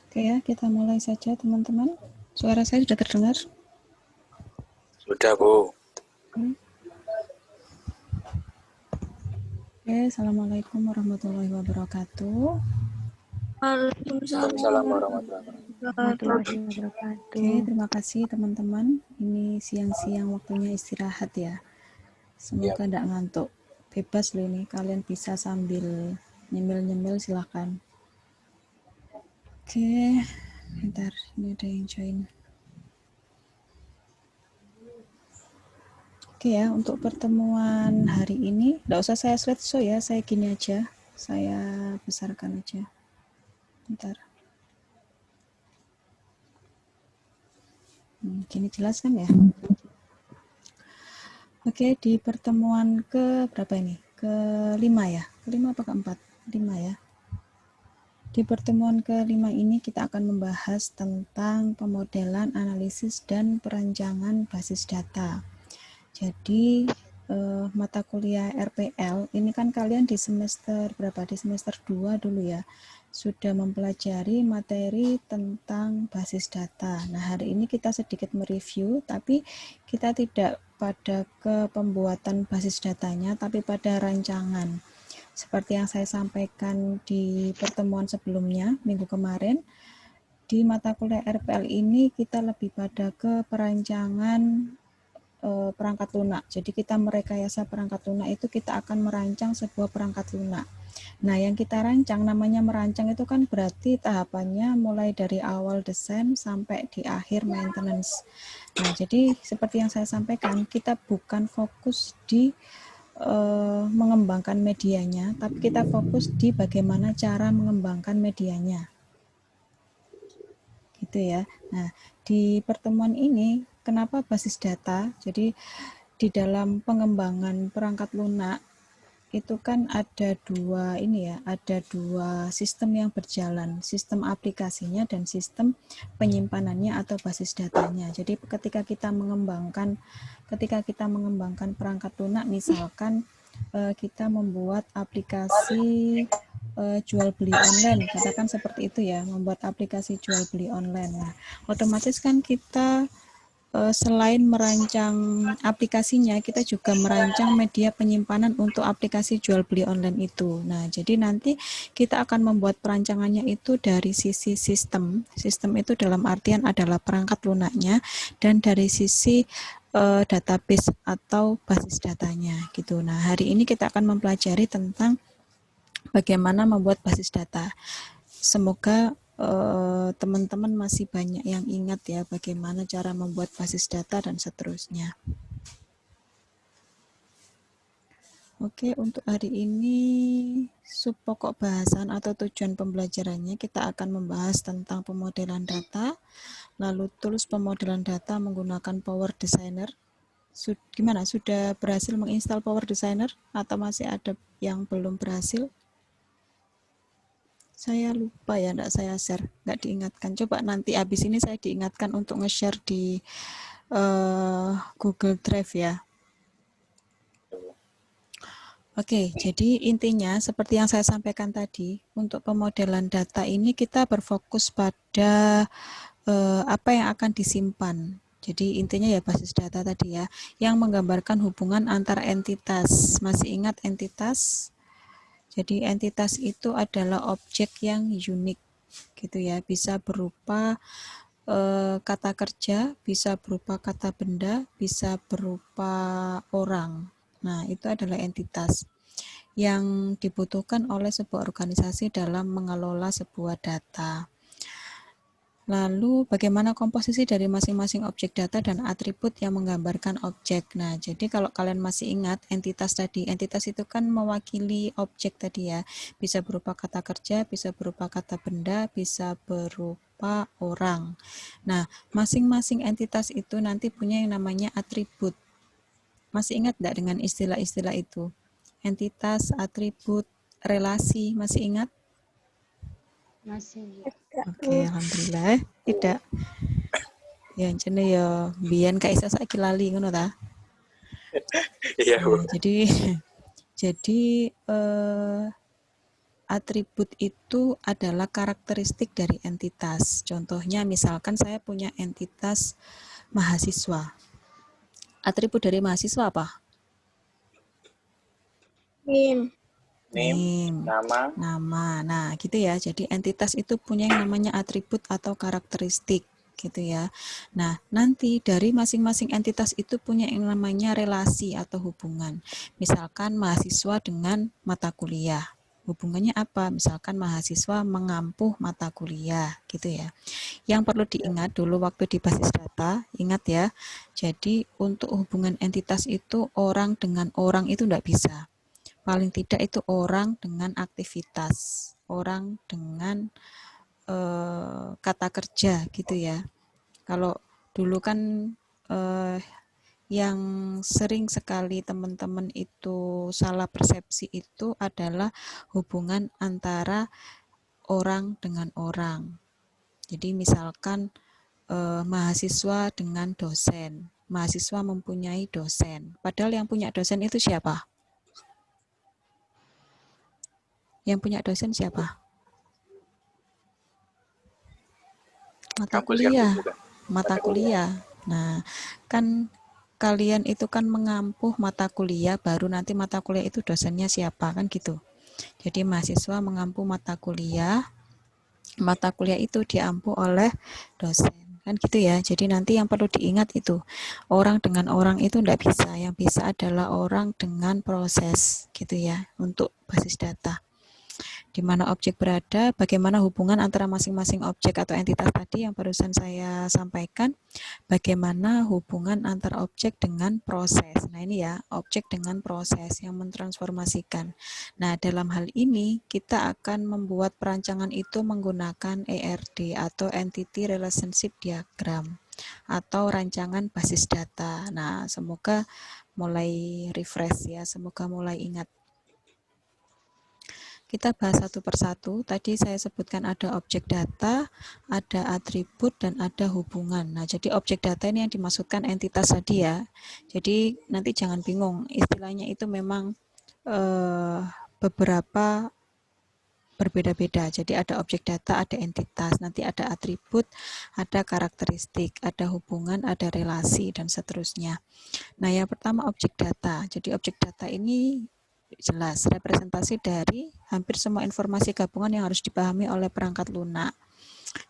Oke ya, kita mulai saja teman-teman. Suara saya sudah terdengar? Sudah, Bu. Oke, Assalamualaikum warahmatullahi wabarakatuh. Waalaikumsalam warahmatullahi wabarakatuh. Oke, terima kasih teman-teman. Ini siang-siang waktunya istirahat ya. Semoga tidak ngantuk. Bebas loh ini, kalian bisa sambil nyemil-nyemil silahkan. Oke, bentar, ini ada yang join. Oke ya, untuk pertemuan hari ini, tidak usah saya slideshow ya, saya gini aja. Saya besarkan aja. Bentar. Gini jelas kan ya? Oke, di pertemuan ke berapa ini? Kelima ya? Kelima apa keempat? 5 ya. Di pertemuan kelima ini kita akan membahas tentang pemodelan, analisis, dan perancangan basis data. Jadi mata kuliah RPL ini kan kalian di semester berapa? Di semester 2 dulu ya. Sudah mempelajari materi tentang basis data. Nah, hari ini kita sedikit mereview, tapi kita tidak pada ke pembuatan basis datanya, tapi pada rancangan. Seperti yang saya sampaikan di pertemuan sebelumnya, minggu kemarin, di mata kuliah RPL ini kita lebih pada ke perancangan perangkat lunak. Jadi kita merekayasa perangkat lunak itu kita akan merancang sebuah perangkat lunak. Nah, yang kita rancang namanya merancang itu kan berarti tahapannya mulai dari awal desain sampai di akhir maintenance. Nah, jadi seperti yang saya sampaikan, kita bukan fokus di mengembangkan medianya, tapi kita fokus di bagaimana cara mengembangkan medianya. Gitu ya. Nah, di pertemuan ini kenapa basis data? Jadi di dalam pengembangan perangkat lunak itu kan ada dua sistem yang berjalan, sistem aplikasinya dan sistem penyimpanannya atau basis datanya. Jadi ketika kita mengembangkan perangkat lunak, misalkan kita membuat aplikasi jual beli online, katakan seperti itu ya, membuat aplikasi jual beli online. Nah, otomatis kan kita selain merancang aplikasinya, kita juga merancang media penyimpanan untuk aplikasi jual beli online itu. Nah, jadi nanti kita akan membuat perancangannya itu dari sisi sistem. Sistem itu dalam artian adalah perangkat lunaknya, dan dari sisi database atau basis datanya gitu. Nah, hari ini kita akan mempelajari tentang bagaimana membuat basis data. Semoga teman-teman masih banyak yang ingat ya bagaimana cara membuat basis data dan seterusnya. Oke, untuk hari ini sub pokok bahasan atau tujuan pembelajarannya kita akan membahas tentang pemodelan data, lalu tools pemodelan data menggunakan Power Designer. Gimana, sudah berhasil menginstal Power Designer atau masih ada yang belum berhasil? Saya lupa ya, enggak saya share, enggak diingatkan. Coba nanti habis ini saya diingatkan untuk nge-share di Google Drive ya. Oke, jadi intinya seperti yang saya sampaikan tadi, untuk pemodelan data ini kita berfokus pada apa yang akan disimpan. Jadi intinya ya basis data tadi ya, yang menggambarkan hubungan antar entitas. Masih ingat entitas? Jadi entitas itu adalah objek yang unik gitu ya, bisa berupa kata kerja, bisa berupa kata benda, bisa berupa orang. Nah, itu adalah entitas yang dibutuhkan oleh sebuah organisasi dalam mengelola sebuah data. Lalu bagaimana komposisi dari masing-masing objek data dan atribut yang menggambarkan objek. Nah, jadi kalau kalian masih ingat entitas tadi, entitas itu kan mewakili objek tadi ya. Bisa berupa kata kerja, bisa berupa kata benda, bisa berupa orang. Nah, masing-masing entitas itu nanti punya yang namanya atribut. Masih ingat enggak dengan istilah-istilah itu? Entitas, atribut, relasi, masih ingat? Masih. Oke, alhamdulillah. Tidak. Ya, jene ya biyen kayak isa saiki lali ngono ta. Iya, Bu. Nah, jadi atribut itu adalah karakteristik dari entitas. Contohnya misalkan saya punya entitas mahasiswa. Atribut dari mahasiswa apa? NIM. NIM, nama. Nama. Nah, gitu ya. Jadi entitas itu punya yang namanya atribut atau karakteristik, gitu ya. Nah, nanti dari masing-masing entitas itu punya yang namanya relasi atau hubungan. Misalkan mahasiswa dengan mata kuliah. Hubungannya apa? Misalkan mahasiswa mengampuh mata kuliah, gitu ya. Yang perlu diingat dulu waktu di basis data, ingat ya. Jadi untuk hubungan entitas itu orang dengan orang itu enggak bisa. Paling tidak itu orang dengan aktivitas, orang dengan kata kerja gitu ya. Kalau dulu kan yang sering sekali teman-teman itu salah persepsi itu adalah hubungan antara orang dengan orang. Jadi misalkan mahasiswa dengan dosen, mahasiswa mempunyai dosen. Padahal yang punya dosen itu siapa? Yang punya dosen siapa? Mata kuliah. Mata kuliah. Nah, kan kalian itu kan mengampuh mata kuliah, baru nanti mata kuliah itu dosennya siapa, kan gitu. Jadi mahasiswa mengampuh mata kuliah itu diampuh oleh dosen. Kan gitu ya. Jadi nanti yang perlu diingat itu, orang dengan orang itu enggak bisa. Yang bisa adalah orang dengan proses, gitu ya, untuk basis data. Di mana objek berada, bagaimana hubungan antara masing-masing objek atau entitas tadi yang barusan saya sampaikan, bagaimana hubungan antara objek dengan proses. Nah ini ya, objek dengan proses yang mentransformasikan. Nah dalam hal ini kita akan membuat perancangan itu menggunakan ERD atau Entity Relationship Diagram atau rancangan basis data. Nah semoga mulai refresh ya, semoga mulai ingat. Kita bahas satu persatu. Tadi saya sebutkan ada objek data, ada atribut, dan ada hubungan. Nah, jadi objek data ini yang dimaksudkan entitas tadi ya. Jadi nanti jangan bingung, istilahnya itu memang beberapa berbeda-beda. Jadi ada objek data, ada entitas, nanti ada atribut, ada karakteristik, ada hubungan, ada relasi, dan seterusnya. Nah, yang pertama objek data. Jadi objek data ini jelas representasi dari hampir semua informasi gabungan yang harus dipahami oleh perangkat lunak.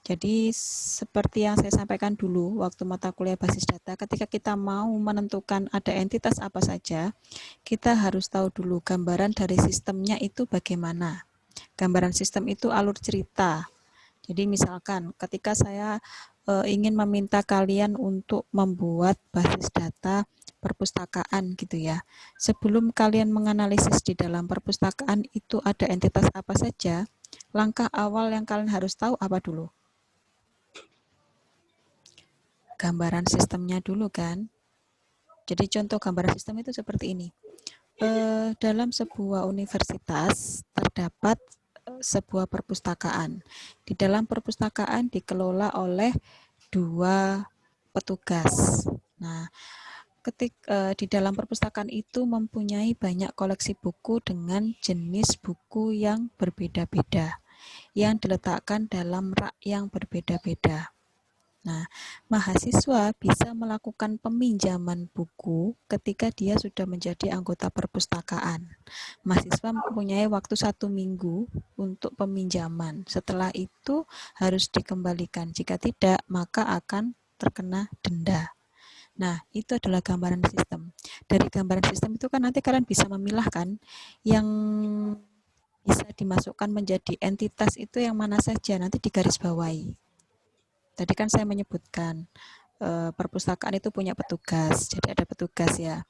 Jadi seperti yang saya sampaikan dulu waktu mata kuliah basis data, ketika kita mau menentukan ada entitas apa saja, kita harus tahu dulu gambaran dari sistemnya itu bagaimana. Gambaran sistem itu alur cerita. Jadi misalkan ketika saya ingin meminta kalian untuk membuat basis data perpustakaan gitu ya. Sebelum kalian menganalisis di dalam perpustakaan itu ada entitas apa saja, langkah awal yang kalian harus tahu apa dulu? Gambaran sistemnya dulu kan. Jadi contoh gambaran sistem itu seperti ini. Dalam sebuah universitas terdapat sebuah perpustakaan. Di dalam perpustakaan dikelola oleh 2 petugas. Nah, di dalam perpustakaan itu mempunyai banyak koleksi buku dengan jenis buku yang berbeda-beda, yang diletakkan dalam rak yang berbeda-beda. Nah, mahasiswa bisa melakukan peminjaman buku ketika dia sudah menjadi anggota perpustakaan. Mahasiswa mempunyai waktu 1 minggu untuk peminjaman. Setelah itu harus dikembalikan. Jika tidak, maka akan terkena denda. Nah, itu adalah gambaran sistem. Dari gambaran sistem itu kan nanti kalian bisa memilahkan yang bisa dimasukkan menjadi entitas itu yang mana saja, nanti digarisbawahi. Tadi kan saya menyebutkan perpustakaan itu punya petugas, jadi ada petugas ya.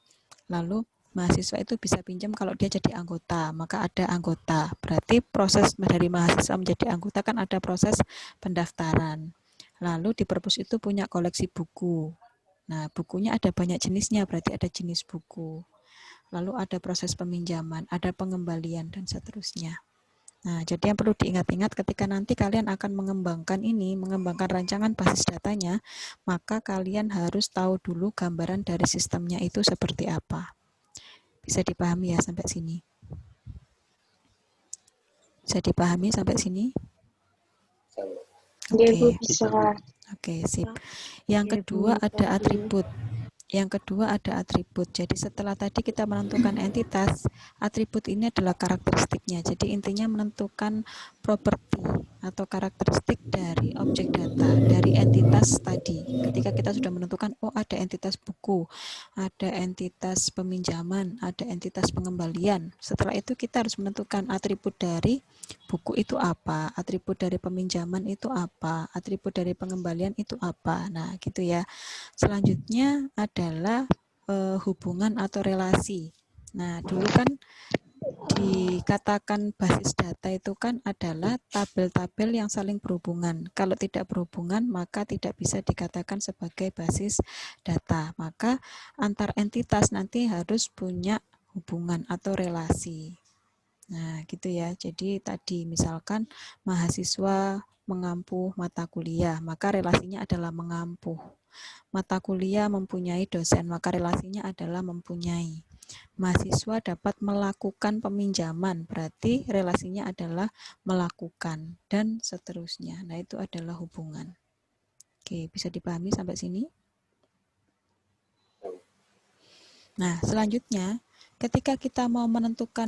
Lalu mahasiswa itu bisa pinjam kalau dia jadi anggota, maka ada anggota. Berarti proses dari mahasiswa menjadi anggota kan ada proses pendaftaran. Lalu di perpus itu punya koleksi buku. Nah, bukunya ada banyak jenisnya, berarti ada jenis buku. Lalu ada proses peminjaman, ada pengembalian, dan seterusnya. Nah, jadi yang perlu diingat-ingat ketika nanti kalian akan mengembangkan rancangan basis datanya, maka kalian harus tahu dulu gambaran dari sistemnya itu seperti apa. Bisa dipahami ya sampai sini? Bisa dipahami sampai sini? Iya, Bu, Oke. bisa. Oke, sip. Yang Iya, kedua Bu, ada thank you. atribut. Yang kedua ada atribut. Jadi setelah tadi kita menentukan entitas, atribut ini adalah karakteristiknya. Jadi intinya menentukan properti atau karakteristik dari objek data, dari entitas tadi. Ketika kita sudah menentukan, oh ada entitas buku, ada entitas peminjaman, ada entitas pengembalian. Setelah itu kita harus menentukan atribut dari buku itu apa, atribut dari peminjaman itu apa, atribut dari pengembalian itu apa. Nah, gitu ya. Selanjutnya adalah hubungan atau relasi. Nah, dulu kan dikatakan basis data itu kan adalah tabel-tabel yang saling berhubungan. Kalau tidak berhubungan, maka tidak bisa dikatakan sebagai basis data. Maka antar entitas nanti harus punya hubungan atau relasi. Nah, gitu ya. Jadi tadi misalkan mahasiswa mengampuh mata kuliah, maka relasinya adalah mengampuh. Mata kuliah mempunyai dosen, maka relasinya adalah mempunyai. Mahasiswa dapat melakukan peminjaman, berarti relasinya adalah melakukan, dan seterusnya. Nah, itu adalah hubungan. Oke, bisa dipahami sampai sini? Nah, selanjutnya, ketika kita mau menentukan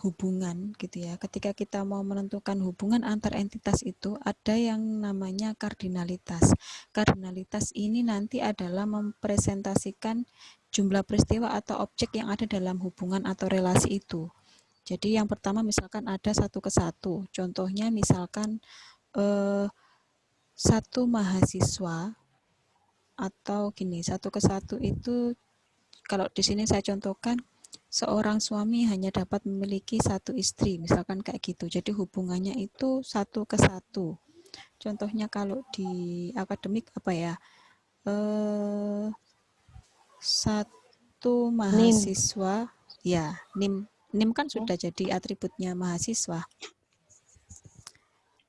hubungan, gitu ya, ketika kita mau menentukan hubungan antar entitas itu, ada yang namanya kardinalitas. Kardinalitas ini nanti adalah mempresentasikan jumlah peristiwa atau objek yang ada dalam hubungan atau relasi itu. Jadi yang pertama misalkan ada 1 ke 1. Contohnya misalkan satu mahasiswa atau gini, 1 ke 1 itu kalau di sini saya contohkan seorang suami hanya dapat memiliki 1 istri, misalkan kayak gitu. Jadi hubungannya itu 1 ke 1. Contohnya kalau di akademik apa ya? Satu mahasiswa, ya, NIM kan sudah jadi atributnya mahasiswa.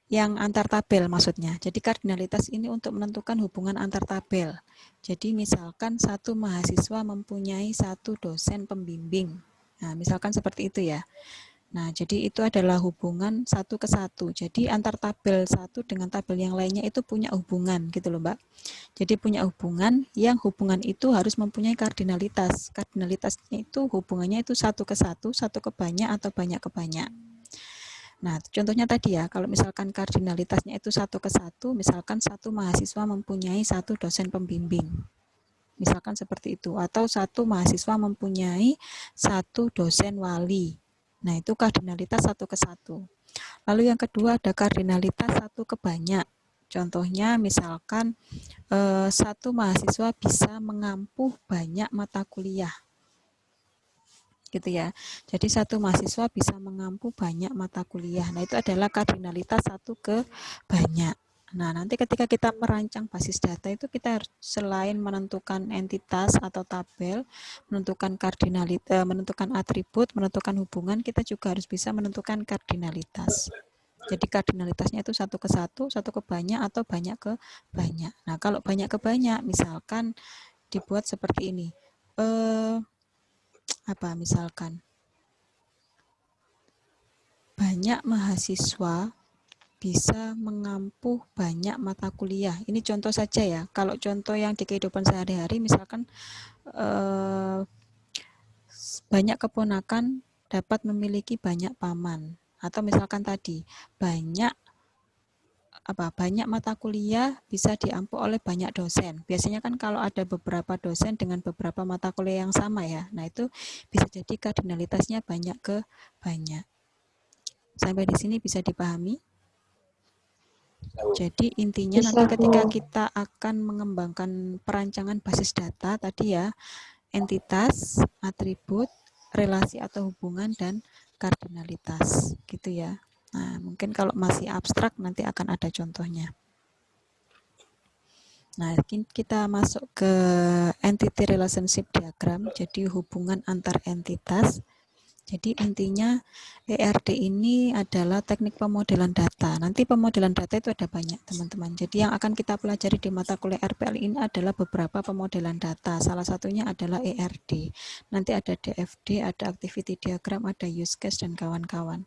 Yang antar tabel maksudnya. Jadi kardinalitas ini untuk menentukan hubungan antar tabel. Jadi misalkan satu mahasiswa mempunyai 1 dosen pembimbing. Nah, misalkan seperti itu ya. Nah, jadi itu adalah hubungan 1 ke 1. Jadi antar tabel satu dengan tabel yang lainnya itu punya hubungan gitu loh, Mbak. Jadi punya hubungan yang hubungan itu harus mempunyai kardinalitas. Kardinalitasnya itu hubungannya itu 1 ke 1, 1 ke banyak atau banyak ke banyak. Nah, contohnya tadi ya, kalau misalkan kardinalitasnya itu 1 ke 1, misalkan satu mahasiswa mempunyai 1 dosen pembimbing. Misalkan seperti itu. Atau satu mahasiswa mempunyai 1 dosen wali. Nah, itu kardinalitas 1 ke 1. Lalu yang kedua ada kardinalitas 1 ke banyak. Contohnya misalkan satu mahasiswa bisa mengampuh banyak mata kuliah. Gitu ya. Jadi satu mahasiswa bisa mengampu banyak mata kuliah. Nah, itu adalah kardinalitas 1 ke banyak. Nah, nanti ketika kita merancang basis data itu kita harus selain menentukan entitas atau tabel, menentukan kardinalitas, menentukan atribut, menentukan hubungan, kita juga harus bisa menentukan kardinalitas. Jadi kardinalitasnya itu 1 ke 1, 1 ke banyak atau banyak ke banyak. Nah, kalau banyak ke banyak misalkan dibuat seperti ini. Apa misalkan banyak mahasiswa bisa mengampuh banyak mata kuliah. Ini contoh saja ya. Kalau contoh yang di kehidupan sehari-hari misalkan banyak keponakan dapat memiliki banyak paman. Atau misalkan tadi banyak mata kuliah bisa diampu oleh banyak dosen. Biasanya kan kalau ada beberapa dosen dengan beberapa mata kuliah yang sama ya. Nah, itu bisa jadi kardinalitasnya banyak ke banyak. Sampai di sini bisa dipahami? Jadi intinya Bisa, nanti ketika Bu. kita akan mengembangkan perancangan basis data tadi ya, entitas, atribut, relasi atau hubungan, dan kardinalitas gitu ya. Nah, mungkin kalau masih abstrak nanti akan ada contohnya. Nah, kita masuk ke entity relationship diagram, jadi hubungan antar entitas. Jadi intinya ERD ini adalah teknik pemodelan data. Nanti pemodelan data itu ada banyak teman-teman. Jadi yang akan kita pelajari di mata kuliah RPL ini adalah beberapa pemodelan data. Salah satunya adalah ERD. Nanti ada DFD, ada activity diagram, ada use case dan kawan-kawan.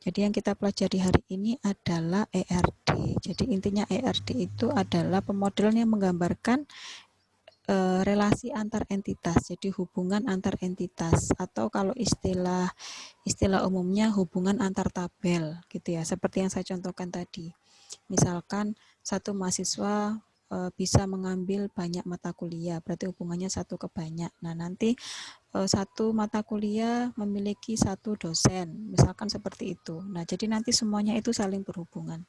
Jadi yang kita pelajari hari ini adalah ERD. Jadi intinya ERD itu adalah pemodelan yang menggambarkan relasi antar entitas, jadi hubungan antar entitas, atau kalau istilah umumnya hubungan antar tabel gitu ya, seperti yang saya contohkan tadi. Misalkan satu mahasiswa bisa mengambil banyak mata kuliah, berarti hubungannya satu ke banyak. Nah, nanti satu mata kuliah memiliki satu dosen, misalkan seperti itu. Nah, jadi nanti semuanya itu saling berhubungan.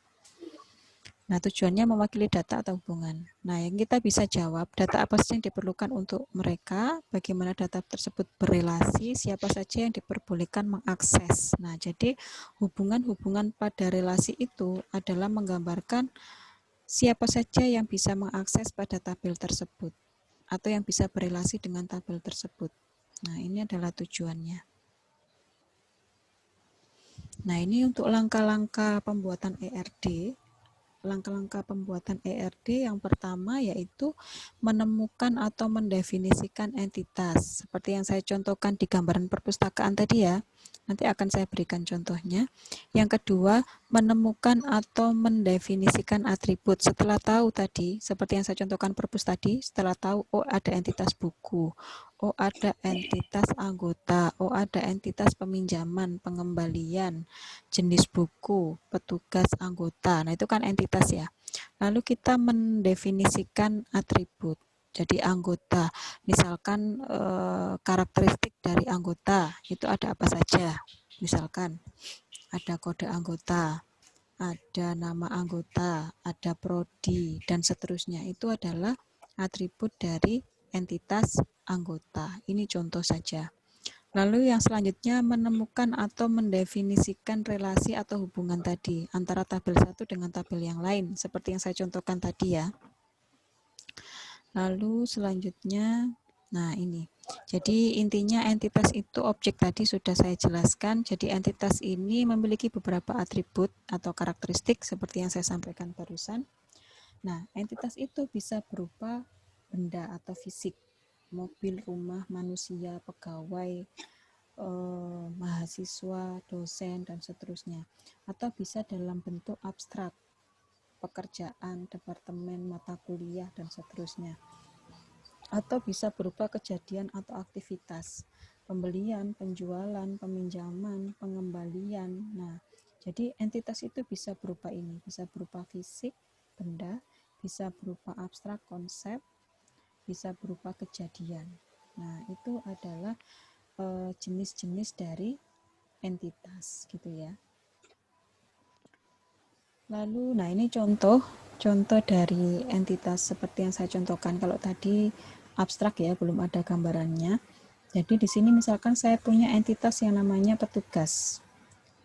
Nah, tujuannya mewakili data atau hubungan. Nah, yang kita bisa jawab, data apa saja yang diperlukan untuk mereka, bagaimana data tersebut berelasi, siapa saja yang diperbolehkan mengakses. Nah, jadi hubungan-hubungan pada relasi itu adalah menggambarkan siapa saja yang bisa mengakses pada tabel tersebut, atau yang bisa berelasi dengan tabel tersebut. Nah, ini adalah tujuannya. Nah, ini untuk langkah-langkah pembuatan ERD. Langkah-langkah pembuatan ERD yang pertama yaitu menemukan atau mendefinisikan entitas. Seperti yang saya contohkan di gambaran perpustakaan tadi ya. Nanti akan saya berikan contohnya. Yang kedua, menemukan atau mendefinisikan atribut. Setelah tahu tadi, seperti yang saya contohkan perpus tadi, setelah tahu, oh ada entitas buku, oh ada entitas anggota, oh ada entitas peminjaman, pengembalian, jenis buku, petugas, anggota. Nah, itu kan entitas ya. Lalu kita mendefinisikan atribut. Jadi anggota, misalkan karakteristik dari anggota itu ada apa saja. Misalkan ada kode anggota, ada nama anggota, ada prodi, dan seterusnya. Itu adalah atribut dari entitas anggota. Ini contoh saja. Lalu yang selanjutnya menemukan atau mendefinisikan relasi atau hubungan tadi antara tabel satu dengan tabel yang lain, seperti yang saya contohkan tadi ya. Lalu selanjutnya, nah ini. Jadi intinya entitas itu objek tadi sudah saya jelaskan. Jadi entitas ini memiliki beberapa atribut atau karakteristik seperti yang saya sampaikan barusan. Nah, entitas itu bisa berupa benda atau fisik, mobil, rumah, manusia, pegawai, mahasiswa, dosen, dan seterusnya. Atau bisa dalam bentuk abstrak, pekerjaan, departemen, mata kuliah, dan seterusnya. Atau bisa berupa kejadian atau aktivitas, pembelian, penjualan, peminjaman, pengembalian. Nah, jadi entitas itu bisa berupa ini, bisa berupa fisik, benda, bisa berupa abstrak, konsep, bisa berupa kejadian. Nah, itu adalah jenis-jenis dari entitas gitu ya. Lalu, nah ini contoh dari entitas seperti yang saya contohkan. Kalau tadi abstrak ya, belum ada gambarannya. Jadi di sini misalkan saya punya entitas yang namanya petugas.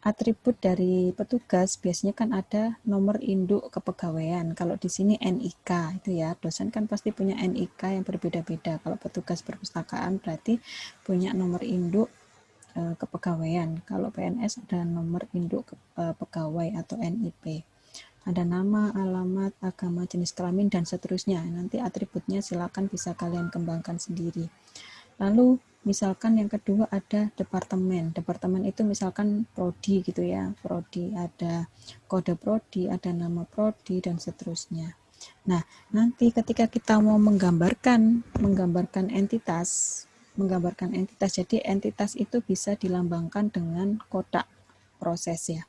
Atribut dari petugas biasanya kan ada nomor induk kepegawaian. Kalau di sini NIK itu ya, dosen kan pasti punya NIK yang berbeda-beda. Kalau petugas perpustakaan berarti punya nomor induk kepegawaian. Kalau PNS ada nomor induk pegawai atau NIP. Ada nama, alamat, agama, jenis kelamin, dan seterusnya. Nanti atributnya silakan bisa kalian kembangkan sendiri. Lalu misalkan yang kedua ada departemen. Departemen itu misalkan prodi gitu ya. Prodi, ada kode prodi, ada nama prodi, dan seterusnya. Nah, nanti ketika kita mau menggambarkan entitas, jadi entitas itu bisa dilambangkan dengan kotak proses ya.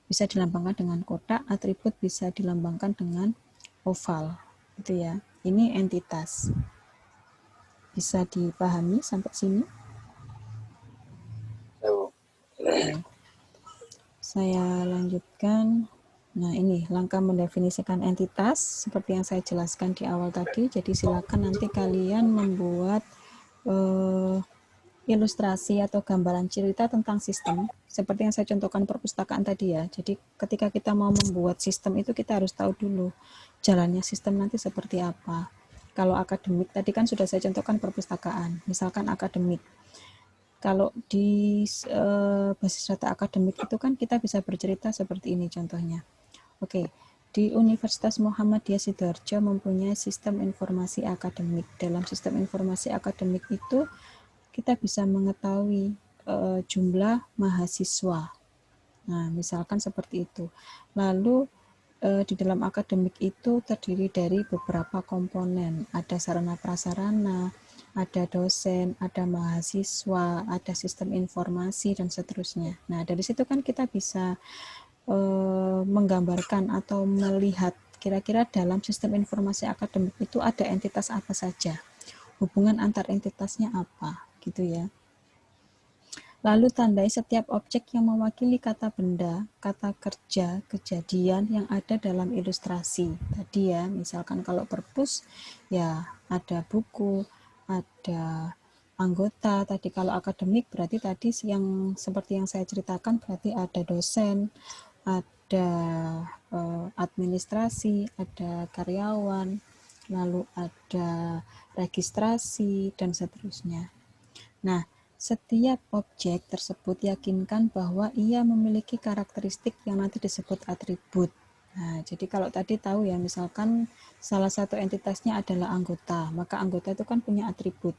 Bisa dilambangkan dengan kotak, atribut bisa dilambangkan dengan oval gitu ya. Ini entitas. Bisa dipahami sampai sini? Oke. Saya lanjutkan. Nah, ini langkah mendefinisikan entitas seperti yang saya jelaskan di awal tadi. Jadi silakan nanti kalian membuat ilustrasi atau gambaran cerita tentang sistem seperti yang saya contohkan perpustakaan tadi ya. Jadi ketika kita mau membuat sistem itu kita harus tahu dulu jalannya sistem nanti seperti apa. Kalau akademik tadi kan sudah saya contohkan perpustakaan, misalkan akademik. Kalau di basis data akademik itu kan kita bisa bercerita seperti ini contohnya. Oke, di Universitas Muhammadiyah Sidoarjo mempunyai sistem informasi akademik. Dalam sistem informasi akademik itu kita bisa mengetahui jumlah mahasiswa. Nah, misalkan seperti itu. Lalu di dalam akademik itu terdiri dari beberapa komponen. Ada sarana prasarana, ada dosen, ada mahasiswa, ada sistem informasi, dan seterusnya. Nah, dari situ kan kita bisa menggambarkan atau melihat kira-kira dalam sistem informasi akademik itu ada entitas apa saja, hubungan antar entitasnya apa, gitu ya. Lalu tandai setiap objek yang mewakili kata benda, kata kerja, kejadian yang ada dalam ilustrasi. Tadi ya, misalkan kalau perpus, ya ada buku, ada anggota. Tadi kalau akademik berarti tadi yang seperti yang saya ceritakan berarti ada dosen, ada administrasi, ada karyawan, lalu ada registrasi, dan seterusnya. Nah, setiap objek tersebut yakinkan bahwa ia memiliki karakteristik yang nanti disebut atribut. Nah, jadi kalau tadi tahu ya, misalkan salah satu entitasnya adalah anggota, maka anggota itu kan punya atribut.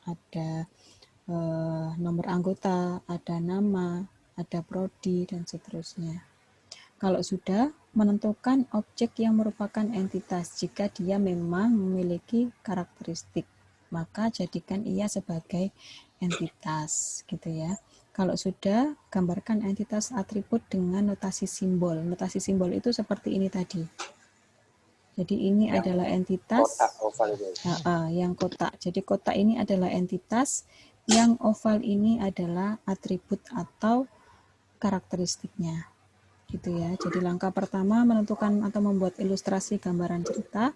Ada nomor anggota, ada nama, ada prodi, dan seterusnya. Kalau sudah, menentukan objek yang merupakan entitas jika dia memang memiliki karakteristik, maka jadikan ia sebagai entitas, gitu ya. Kalau sudah, gambarkan entitas atribut dengan notasi simbol. Notasi simbol itu seperti ini tadi. Jadi ini Yang adalah entitas kotak oval itu. yang kotak. Jadi kotak ini adalah entitas, yang oval ini adalah atribut atau karakteristiknya. Gitu ya. Jadi langkah pertama menentukan atau membuat ilustrasi gambaran cerita.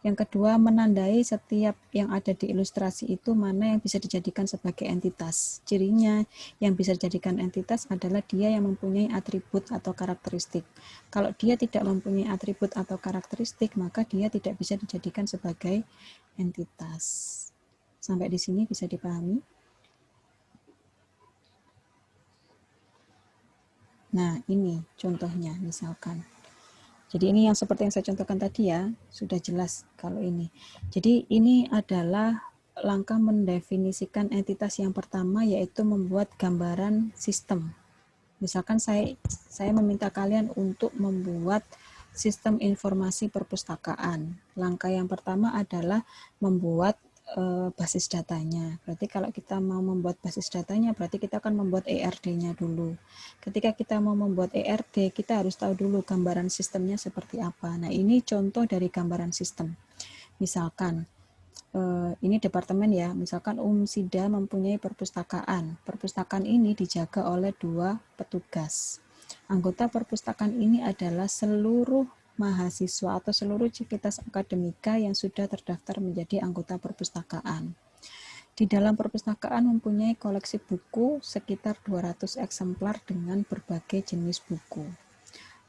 Yang kedua, menandai setiap yang ada di ilustrasi itu mana yang bisa dijadikan sebagai entitas. Cirinya yang bisa dijadikan entitas adalah dia yang mempunyai atribut atau karakteristik. Kalau dia tidak mempunyai atribut atau karakteristik, maka dia tidak bisa dijadikan sebagai entitas. Sampai di sini bisa dipahami? Nah, ini contohnya misalkan. Jadi ini yang seperti yang saya contohkan tadi ya, sudah jelas kalau ini. Jadi ini adalah langkah mendefinisikan entitas yang pertama, yaitu membuat gambaran sistem. Misalkan saya meminta kalian untuk membuat sistem informasi perpustakaan. Langkah yang pertama adalah membuat basis datanya. Berarti kalau kita mau membuat basis datanya, berarti kita akan membuat ERD-nya dulu. Ketika kita mau membuat ERD, kita harus tahu dulu gambaran sistemnya seperti apa. Nah, ini contoh dari gambaran sistem. Misalkan, ini departemen ya, misalkan Sida mempunyai perpustakaan. Perpustakaan ini dijaga oleh 2 petugas. Anggota perpustakaan ini adalah seluruh mahasiswa atau seluruh civitas akademika yang sudah terdaftar menjadi anggota perpustakaan. Di dalam perpustakaan mempunyai koleksi buku sekitar 200 eksemplar dengan berbagai jenis buku.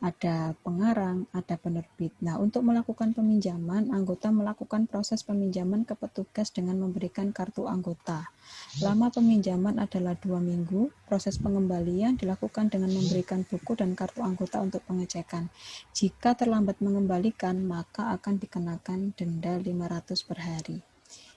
Ada pengarang, ada penerbit. Nah, untuk melakukan peminjaman, anggota melakukan proses peminjaman ke petugas dengan memberikan kartu anggota. Lama peminjaman adalah 2 minggu. Proses pengembalian dilakukan dengan memberikan buku dan kartu anggota untuk pengecekan. Jika terlambat mengembalikan, maka akan dikenakan denda 500 per hari.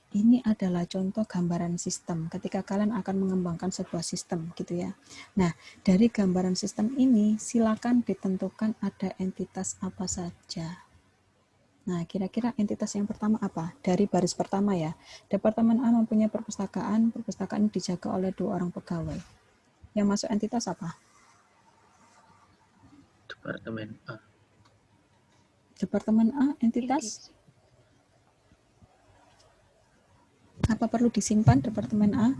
Ini adalah contoh gambaran sistem ketika kalian akan mengembangkan sebuah sistem, gitu ya. Nah, dari gambaran sistem ini silakan ditentukan ada entitas apa saja. Nah, kira-kira entitas yang pertama apa? Dari baris pertama ya. Departemen A mempunyai perpustakaan, perpustakaan dijaga oleh 2 orang pegawai. Yang masuk entitas apa? Departemen A. Departemen A entitas apa perlu disimpan departemen A?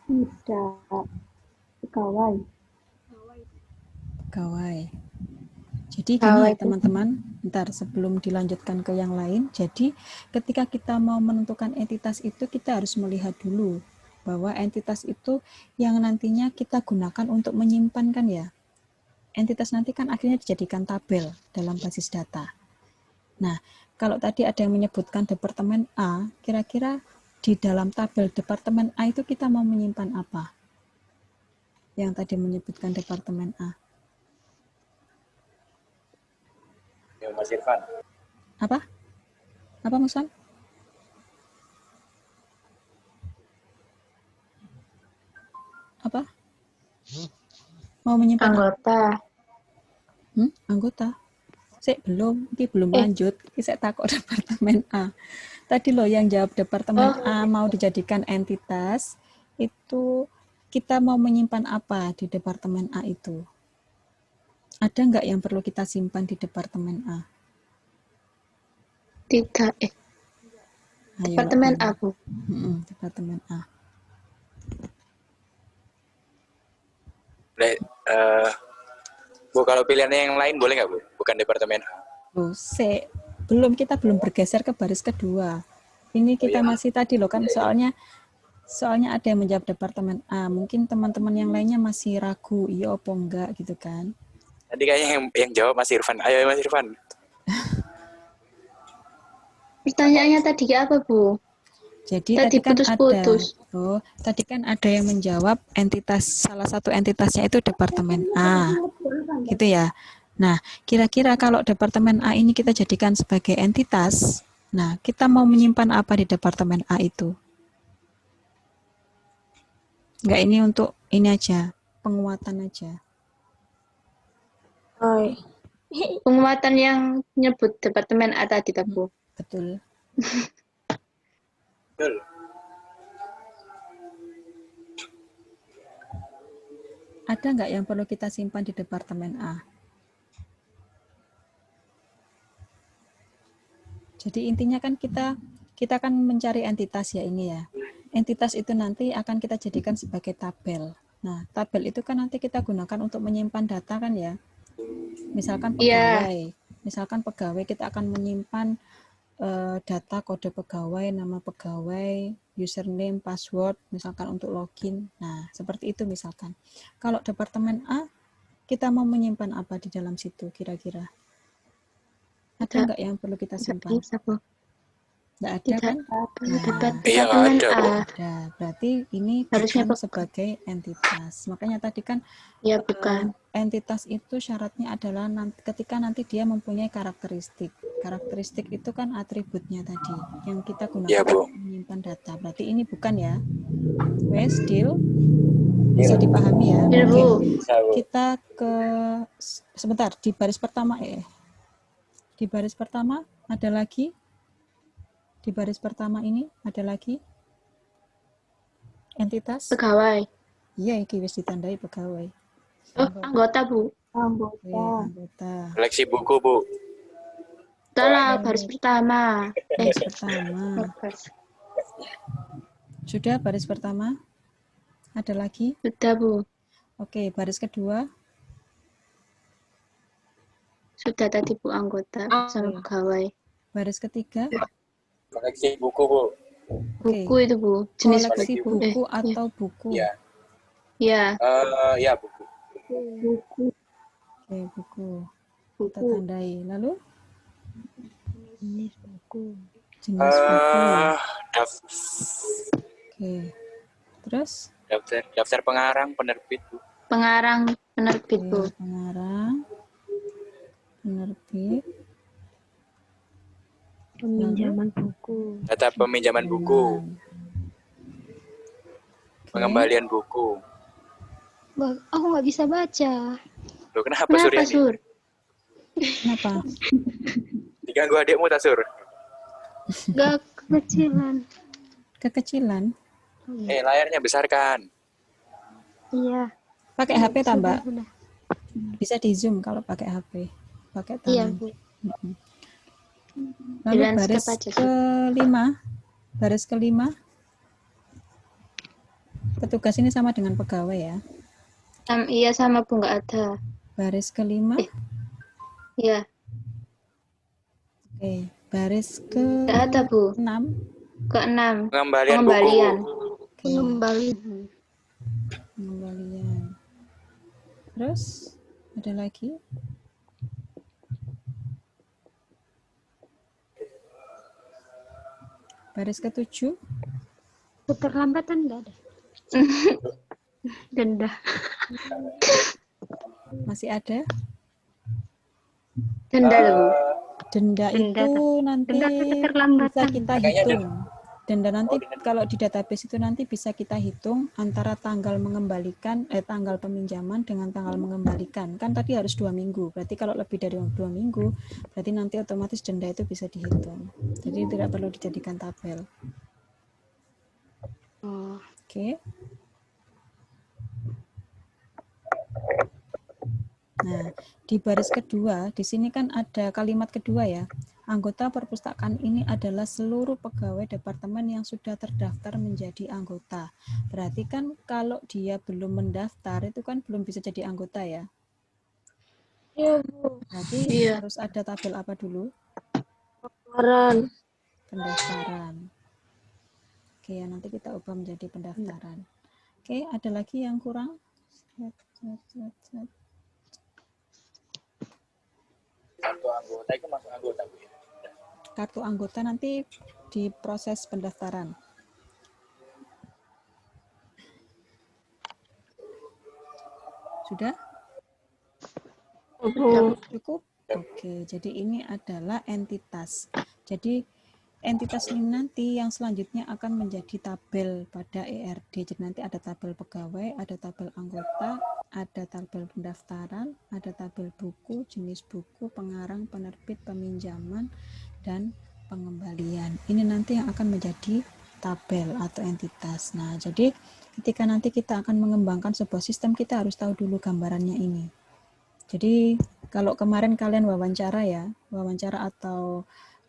Tidak. Pegawai. Pegawai. Jadi gini ya teman-teman, ntar sebelum dilanjutkan ke yang lain, jadi ketika kita mau menentukan entitas itu kita harus melihat dulu bahwa entitas itu yang nantinya kita gunakan untuk menyimpan kan ya. Entitas nanti kan akhirnya dijadikan tabel dalam basis data. Nah, Kalau tadi ada yang menyebutkan departemen A, kira-kira di dalam tabel departemen A itu kita mau menyimpan apa? Yang tadi menyebutkan departemen A. Ya, Mas Irfan. Apa? Apa Musan? Apa? Mau menyimpan Anggota. Anggota. Ini belum lanjut. Ini saya takut departemen A. Tadi loh yang jawab departemen A mau dijadikan entitas, itu kita mau menyimpan apa di departemen A itu? Ada nggak yang perlu kita simpan di departemen A? Tidak. Ayo, Departemen A, Bu. Departemen A. Bu, kalau pilihannya yang lain boleh nggak, Bu? Bukan departemen A. Loh, kita belum bergeser ke baris kedua. Ini kita masih tadi loh kan, soalnya ada yang menjawab departemen A. Mungkin teman-teman yang lainnya masih ragu, iya apa enggak gitu kan. Tadi kayaknya yang jawab Mas Irfan. Ayo Mas Irfan. Pertanyaannya tadi apa, Bu? Jadi Tadi kan putus-putus. tadi kan ada yang menjawab salah satu entitasnya itu departemen A. Gitu ya. Nah, kira-kira kalau departemen A ini kita jadikan sebagai entitas, nah, kita mau menyimpan apa di departemen A itu? Enggak, ini untuk ini aja, penguatan aja. Penguatan yang nyebut departemen A tadi, Bu. Betul. Betul. Ada nggak yang perlu kita simpan di departemen A? Jadi intinya kan kita kan mencari entitas ya ini ya. Entitas itu nanti akan kita jadikan sebagai tabel. Nah, tabel itu kan nanti kita gunakan untuk menyimpan data kan ya. Misalkan pegawai kita akan menyimpan data kode pegawai, nama pegawai, username, password, misalkan untuk login. Nah, seperti itu misalkan. Kalau departemen A, kita mau menyimpan apa di dalam situ kira-kira? Ada nggak yang perlu kita simpan? Nggak ada kan? Departemen A. Ada. Berarti ini Harusnya bukan sebagai entitas. Makanya tadi kan ya bukan. Entitas itu syaratnya adalah ketika nanti dia mempunyai karakteristik. Karakteristik itu kan atributnya tadi yang kita gunakan untuk menyimpan data. Berarti ini bukan ya? Wes, deal? Bisa dipahami ya? Oke. Kita ke sebentar di baris pertama Di baris pertama ada lagi? Di baris pertama ini ada lagi? Entitas? Pegawai. Iya, iki wis ditandai pegawai. Anggota, Bu. Anggota. Koleksi buku, Bu. Salah, baris pertama. Baris pertama. Sudah baris pertama? Ada lagi? Sudah, Bu. Oke, baris kedua? Sudah tadi, Bu, anggota sama pegawai. Baris ketiga? Koleksi buku, Bu. Buku itu, Bu. Jenis koleksi buku atau buku? Iya. Iya. Ya, buku. Oke, buku. Kita tandai. Lalu? Jenis buku. Jenis buku. Oke. Terus? Daftar pengarang, penerbit, Bu. Pengarang, penerbit, Bu. Pengarang, penerbit. Peminjaman buku. Data peminjaman buku. Pengembalian buku. Aku nggak bisa baca. Loh, kenapa Suryani? Sur? Kenapa? Diganggu adikmu, tak, Sur? Nggak kekecilan. Kekecilan? Layarnya besarkan. Iya. Pakai HP tambah? Sudah. Bisa di zoom kalau pakai HP. Pakai Iya, tangan. Bu. Lalu baris kelima. Petugas ini sama dengan pegawai ya? Iya, sama, Bu, nggak ada. Baris kelima? Iya. Oke, baris ke Nggak ada, Bu. 6. Ke-6. Pengembalian Pengembalian. buku. Pengembalian. Terus ada lagi? Baris ke-7. Keterlambatan enggak ada. Denda. Masih ada? Denda loh, Bu. Denda Denda, itu nanti denda bisa keterlambatan. kita Kayaknya hitung. Denda nanti kalau di database itu nanti bisa kita hitung antara tanggal mengembalikan, tanggal peminjaman dengan tanggal mengembalikan. Kan tadi harus 2 minggu. Berarti kalau lebih dari 2 minggu, berarti nanti otomatis denda itu bisa dihitung. Jadi tidak perlu dijadikan tabel. Oh, Oke. Nah, di baris kedua, di sini kan ada kalimat kedua ya. Anggota perpustakaan ini adalah seluruh pegawai departemen yang sudah terdaftar menjadi anggota. Berarti kan kalau dia belum mendaftar, itu kan belum bisa jadi anggota ya. Iya, Bu. Berarti Iya. harus ada tabel apa dulu? Pendaftaran. Pendaftaran. Oke, ya, nanti kita ubah menjadi pendaftaran. Oke, ada lagi yang kurang? Kartu anggota itu masuk anggota, Bu. Ya? Kartu anggota nanti di proses pendaftaran. Sudah? Cukup? Oke, jadi ini adalah entitas. Jadi entitas ini nanti yang selanjutnya akan menjadi tabel pada ERD. Jadi nanti ada tabel pegawai, ada tabel anggota, ada tabel pendaftaran, ada tabel buku, jenis buku, pengarang, penerbit, peminjaman, dan pengembalian. Ini nanti yang akan menjadi tabel atau entitas. Nah, jadi ketika nanti kita akan mengembangkan sebuah sistem, kita harus tahu dulu gambarannya ini. Jadi kalau kemarin kalian wawancara ya, wawancara atau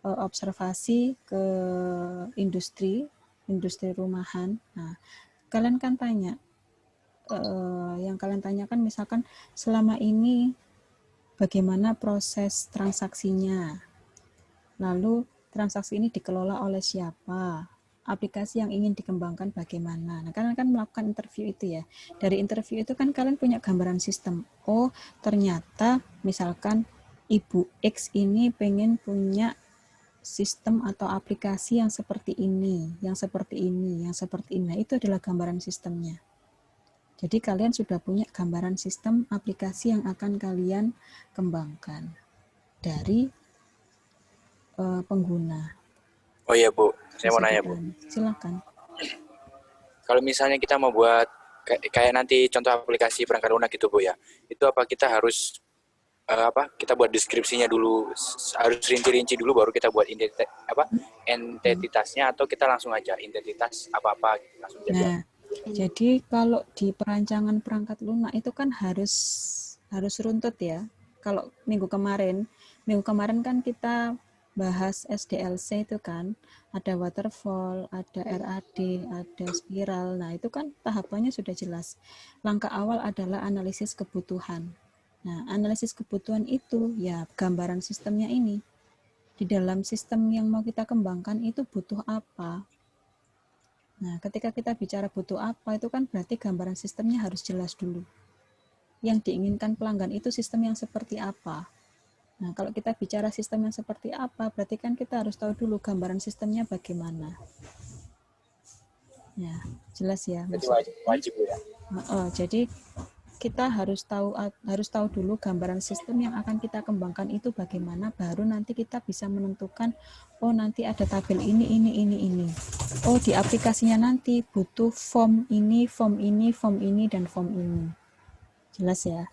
observasi ke industri rumahan. Nah, kalian kan tanya, yang kalian tanyakan misalkan selama ini bagaimana proses transaksinya, lalu transaksi ini dikelola oleh siapa, aplikasi yang ingin dikembangkan bagaimana. Nah, kalian kan melakukan interview itu ya. Dari interview itu kan kalian punya gambaran sistem. Oh, ternyata misalkan Ibu X ini pengen punya sistem atau aplikasi yang seperti ini, yang seperti ini, yang seperti ini. Nah, itu adalah gambaran sistemnya. Jadi kalian sudah punya gambaran sistem aplikasi yang akan kalian kembangkan dari pengguna. Oh iya, Bu. Saya mau Bisa nanya, Bu. Silakan. Kalau misalnya kita mau buat kayak nanti contoh aplikasi perangkat lunak gitu, Bu ya. Itu apa kita harus kita buat deskripsinya dulu, harus rinci-rinci dulu baru kita buat entitasnya, atau kita langsung aja identitas apa-apa langsung jadi. Nah, jadi kalau di perancangan perangkat lunak itu kan harus runtut ya. Kalau minggu kemarin kan kita bahas SDLC itu kan, ada waterfall, ada RAD, ada spiral. Nah, itu kan tahapannya sudah jelas. Langkah awal adalah analisis kebutuhan. Nah, analisis kebutuhan itu ya gambaran sistemnya ini. Di dalam sistem yang mau kita kembangkan itu butuh apa? Nah, ketika kita bicara butuh apa, itu kan berarti gambaran sistemnya harus jelas dulu. Yang diinginkan pelanggan itu sistem yang seperti apa? Nah, kalau kita bicara sistem yang seperti apa, berarti kan kita harus tahu dulu gambaran sistemnya bagaimana. Ya, jelas ya. Jadi wajib ya. Jadi kita harus tahu dulu gambaran sistem yang akan kita kembangkan itu bagaimana, baru nanti kita bisa menentukan, oh nanti ada tabel ini. Oh, di aplikasinya nanti butuh form ini, dan form ini. Jelas ya?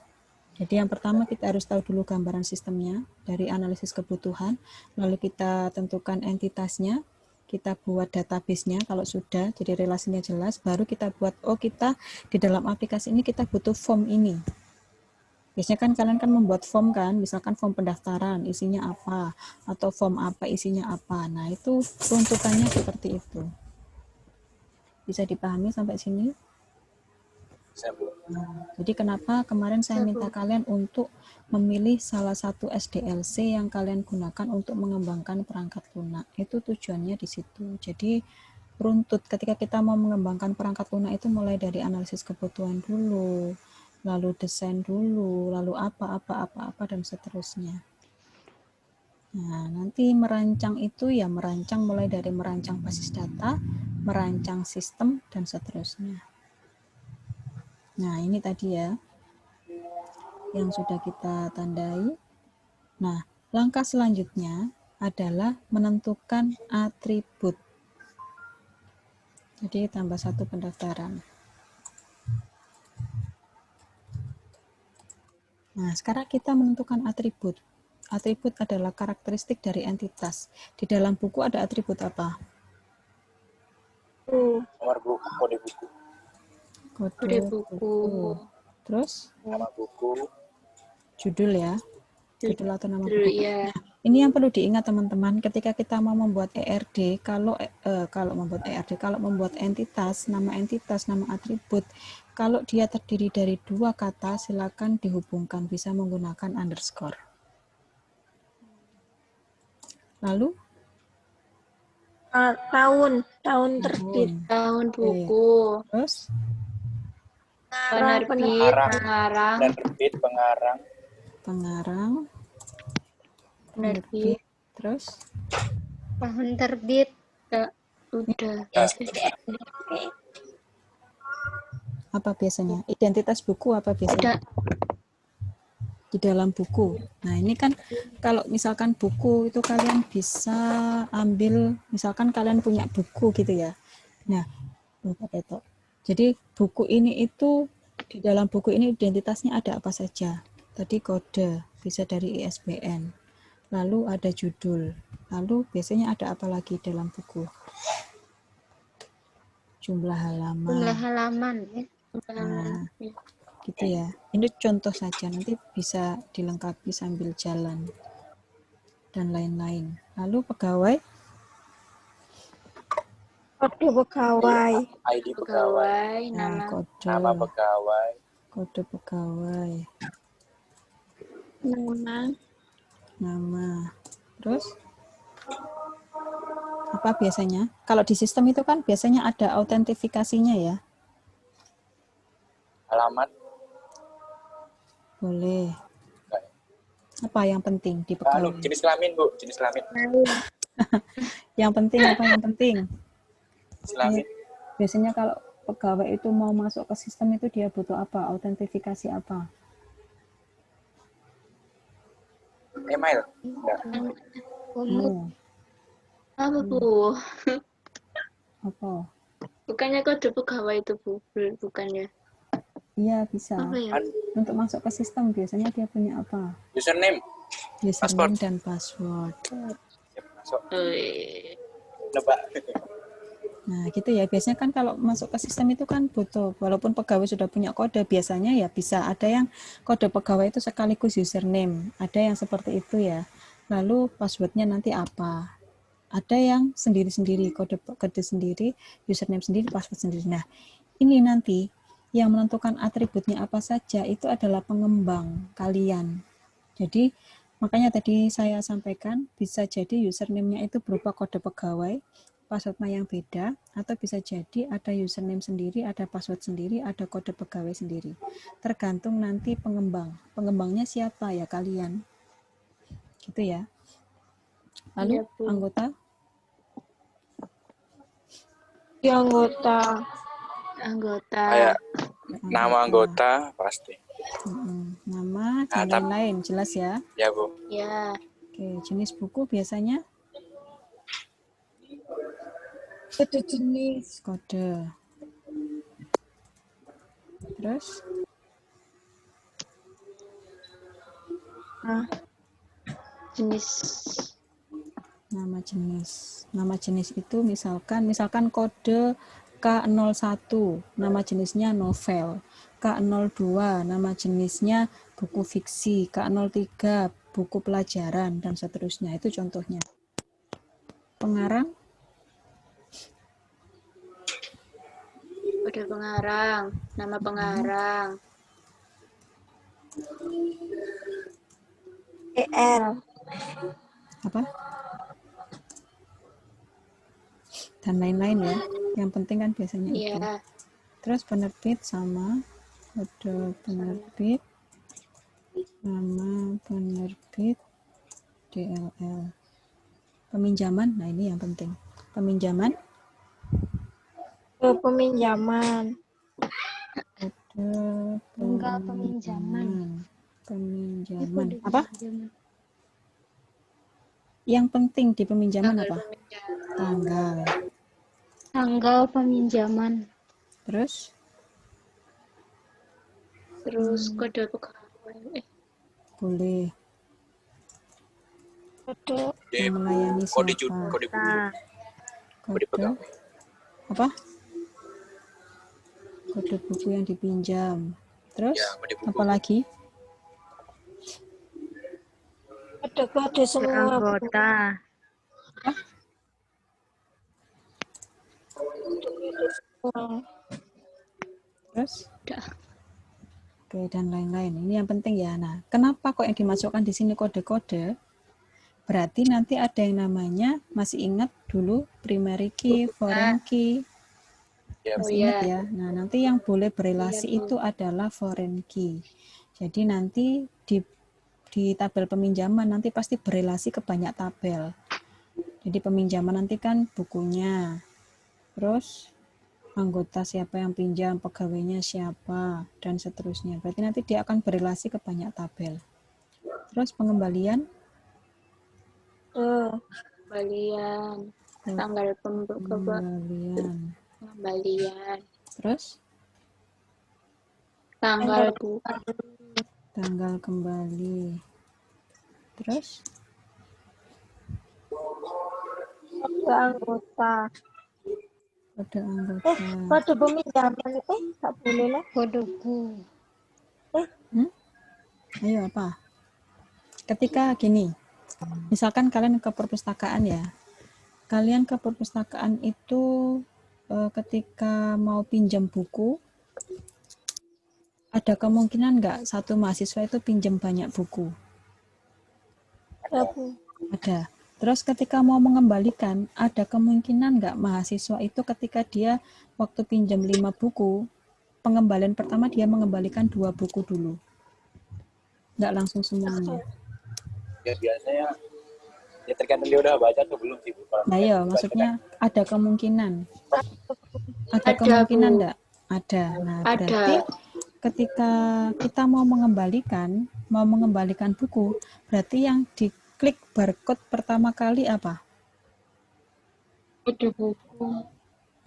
Jadi yang pertama kita harus tahu dulu gambaran sistemnya dari analisis kebutuhan, lalu kita tentukan entitasnya, kita buat database-nya kalau sudah, jadi relasinya jelas, baru kita buat, oh kita di dalam aplikasi ini kita butuh form ini. Biasanya kan kalian kan membuat form kan, misalkan form pendaftaran, isinya apa, atau form apa, isinya apa. Nah itu runtutannya seperti itu. Bisa dipahami sampai sini? Jadi kenapa kemarin saya minta kalian untuk memilih salah satu SDLC yang kalian gunakan untuk mengembangkan perangkat lunak. Itu tujuannya di situ. Jadi runtut ketika kita mau mengembangkan perangkat lunak itu mulai dari analisis kebutuhan dulu, lalu desain dulu, lalu apa dan seterusnya. Nah, nanti merancang itu ya merancang mulai dari merancang basis data, merancang sistem, dan seterusnya. Nah, ini tadi ya yang sudah kita tandai. Nah, langkah selanjutnya adalah menentukan atribut. Jadi tambah satu pendaftaran. Nah, sekarang kita menentukan atribut. Atribut adalah karakteristik dari entitas. Di dalam buku ada atribut apa? Nomor buku, kode buku, Kode buku. Terus nama buku, judul ya. Judul atau nama Dulu buku. ya. Nah, ini yang perlu diingat teman-teman ketika kita mau membuat ERD, kalau membuat entitas, nama atribut, kalau dia terdiri dari dua kata, silakan dihubungkan, bisa menggunakan underscore. Lalu Tahun terbit. Tahun Oke. buku. Terus Penerbit, pengarang, penerbit, pengarang, pengarang, penerbit, terus Tahun terbit. udah. apa biasanya? Identitas buku apa biasanya? Udah. Di dalam buku. Nah, ini kan kalau misalkan buku itu kalian bisa ambil, misalkan kalian punya buku gitu ya. Nah, jadi buku ini itu, di dalam buku ini identitasnya ada apa saja? Tadi kode, bisa dari ISBN. Lalu ada judul. Lalu biasanya ada apa lagi dalam buku? Jumlah halaman. Jumlah halaman. Ya. Nah, gitu ya. Ini contoh saja, nanti bisa dilengkapi sambil jalan dan lain-lain. Lalu pegawai, Kode pegawai. ID pegawai, nah, nama kode, nama pegawai, kode pegawai, nama. Terus apa biasanya? Kalau di sistem itu kan biasanya ada autentifikasinya ya. alamat, Boleh. enggak. Apa yang penting di Anu, pegawai? jenis kelamin Bu, jenis kelamin, Yang penting apa yang penting? jenis kelamin, Biasanya kalau pegawai itu mau masuk ke sistem itu dia butuh apa? Autentifikasi apa? email, enggak, Oh, apa Bu? apa? Bukannya kode pegawai itu Bu? Bukannya. Iya, bisa. Apa ya? Untuk masuk ke sistem biasanya dia punya apa? username, Username dan password. siap, masuk, Eh, nebak, Nah, gitu ya. Biasanya kan kalau masuk ke sistem itu kan butuh, walaupun pegawai sudah punya kode, biasanya ya bisa ada yang kode pegawai itu sekaligus username. Ada yang seperti itu ya. Lalu passwordnya nanti apa? Ada yang sendiri-sendiri, kode sendiri, username sendiri, password sendiri. Nah, ini nanti yang menentukan atributnya apa saja itu adalah pengembang kalian. Jadi, makanya tadi saya sampaikan, bisa jadi username-nya itu berupa kode pegawai, passwordnya yang beda, atau bisa jadi ada username sendiri, ada password sendiri, ada kode pegawai sendiri. Tergantung nanti pengembang. Pengembangnya siapa ya kalian. Gitu ya. Lalu Iya, Bu. anggota? Di anggota. Anggota. kayak nama anggota pasti, Nama dan Nah, lain-lain, jelas ya. ya Bu, Ya. Oke, jenis buku biasanya Kode jenis. kode. Terus Jenis. nama jenis. Nama jenis itu misalkan kode K01, nama jenisnya novel. K02, nama jenisnya buku fiksi. K03, buku pelajaran dan seterusnya. Itu contohnya. Pengarang, Kode pengarang. Nama pengarang. EL. apa? Dan lain-lain ya. Yang penting kan biasanya itu. Iya. Terus penerbit sama kode penerbit, nama penerbit, DLL. Peminjaman, nah ini yang penting. Peminjaman, Peminjaman. kode Tanggal peminjaman. Peminjaman. Kode Apa? peminjaman. Yang penting di peminjaman Tanggal apa? peminjaman. Tanggal. Tanggal peminjaman. Terus Terus kode pegawai. boleh Kode yang melayani Kode siapa? kode buku, Nah, kode Kode pegawai. apa? Kode buku yang dipinjam. Terus Ya, kode buku. apa lagi? kode semua. anggota. Terus Udah. oke, dan lain-lain. Ini yang penting ya. Nah, kenapa kok yang dimasukkan di sini kode-kode? Berarti nanti ada yang namanya, masih ingat dulu primary key, foreign key. Ya, Masih Oh, ingat ya. ya? Nah, nanti yang boleh berelasi Iya, Bu. itu adalah foreign key. Jadi nanti di tabel peminjaman nanti pasti berelasi ke banyak tabel. Jadi peminjaman nanti kan bukunya, terus anggota siapa yang pinjam, pegawainya siapa, dan seterusnya. Berarti nanti dia akan berelasi ke banyak tabel. Terus pengembalian, Pengembalian. Tanggal pengembalian. pengembalian. Terus Tanggal buku. tanggal kembali. Terus Kode anggota. kode anggota. Kode peminjaman. Tak boleh lah. Kode buku. Ayo apa? Ketika gini, misalkan kalian ke perpustakaan ya, kalian ke perpustakaan itu ketika mau pinjam buku, ada kemungkinan nggak satu mahasiswa itu pinjam banyak buku? Ada. Terus ketika mau mengembalikan, ada kemungkinan nggak mahasiswa itu ketika dia waktu pinjam 5 buku, pengembalian pertama dia mengembalikan 2 buku dulu. Nggak langsung semuanya. ya biasanya ya tergantung dia udah baca atau belum sih, Bu. Kalau Nah misalnya ya, baca maksudnya kan, ada kemungkinan. Ada Ada, kemungkinan Bu. enggak? Ada. Nah, Ada. berarti ketika kita mau mengembalikan buku, berarti yang diklik barcode pertama kali apa? Kode buku.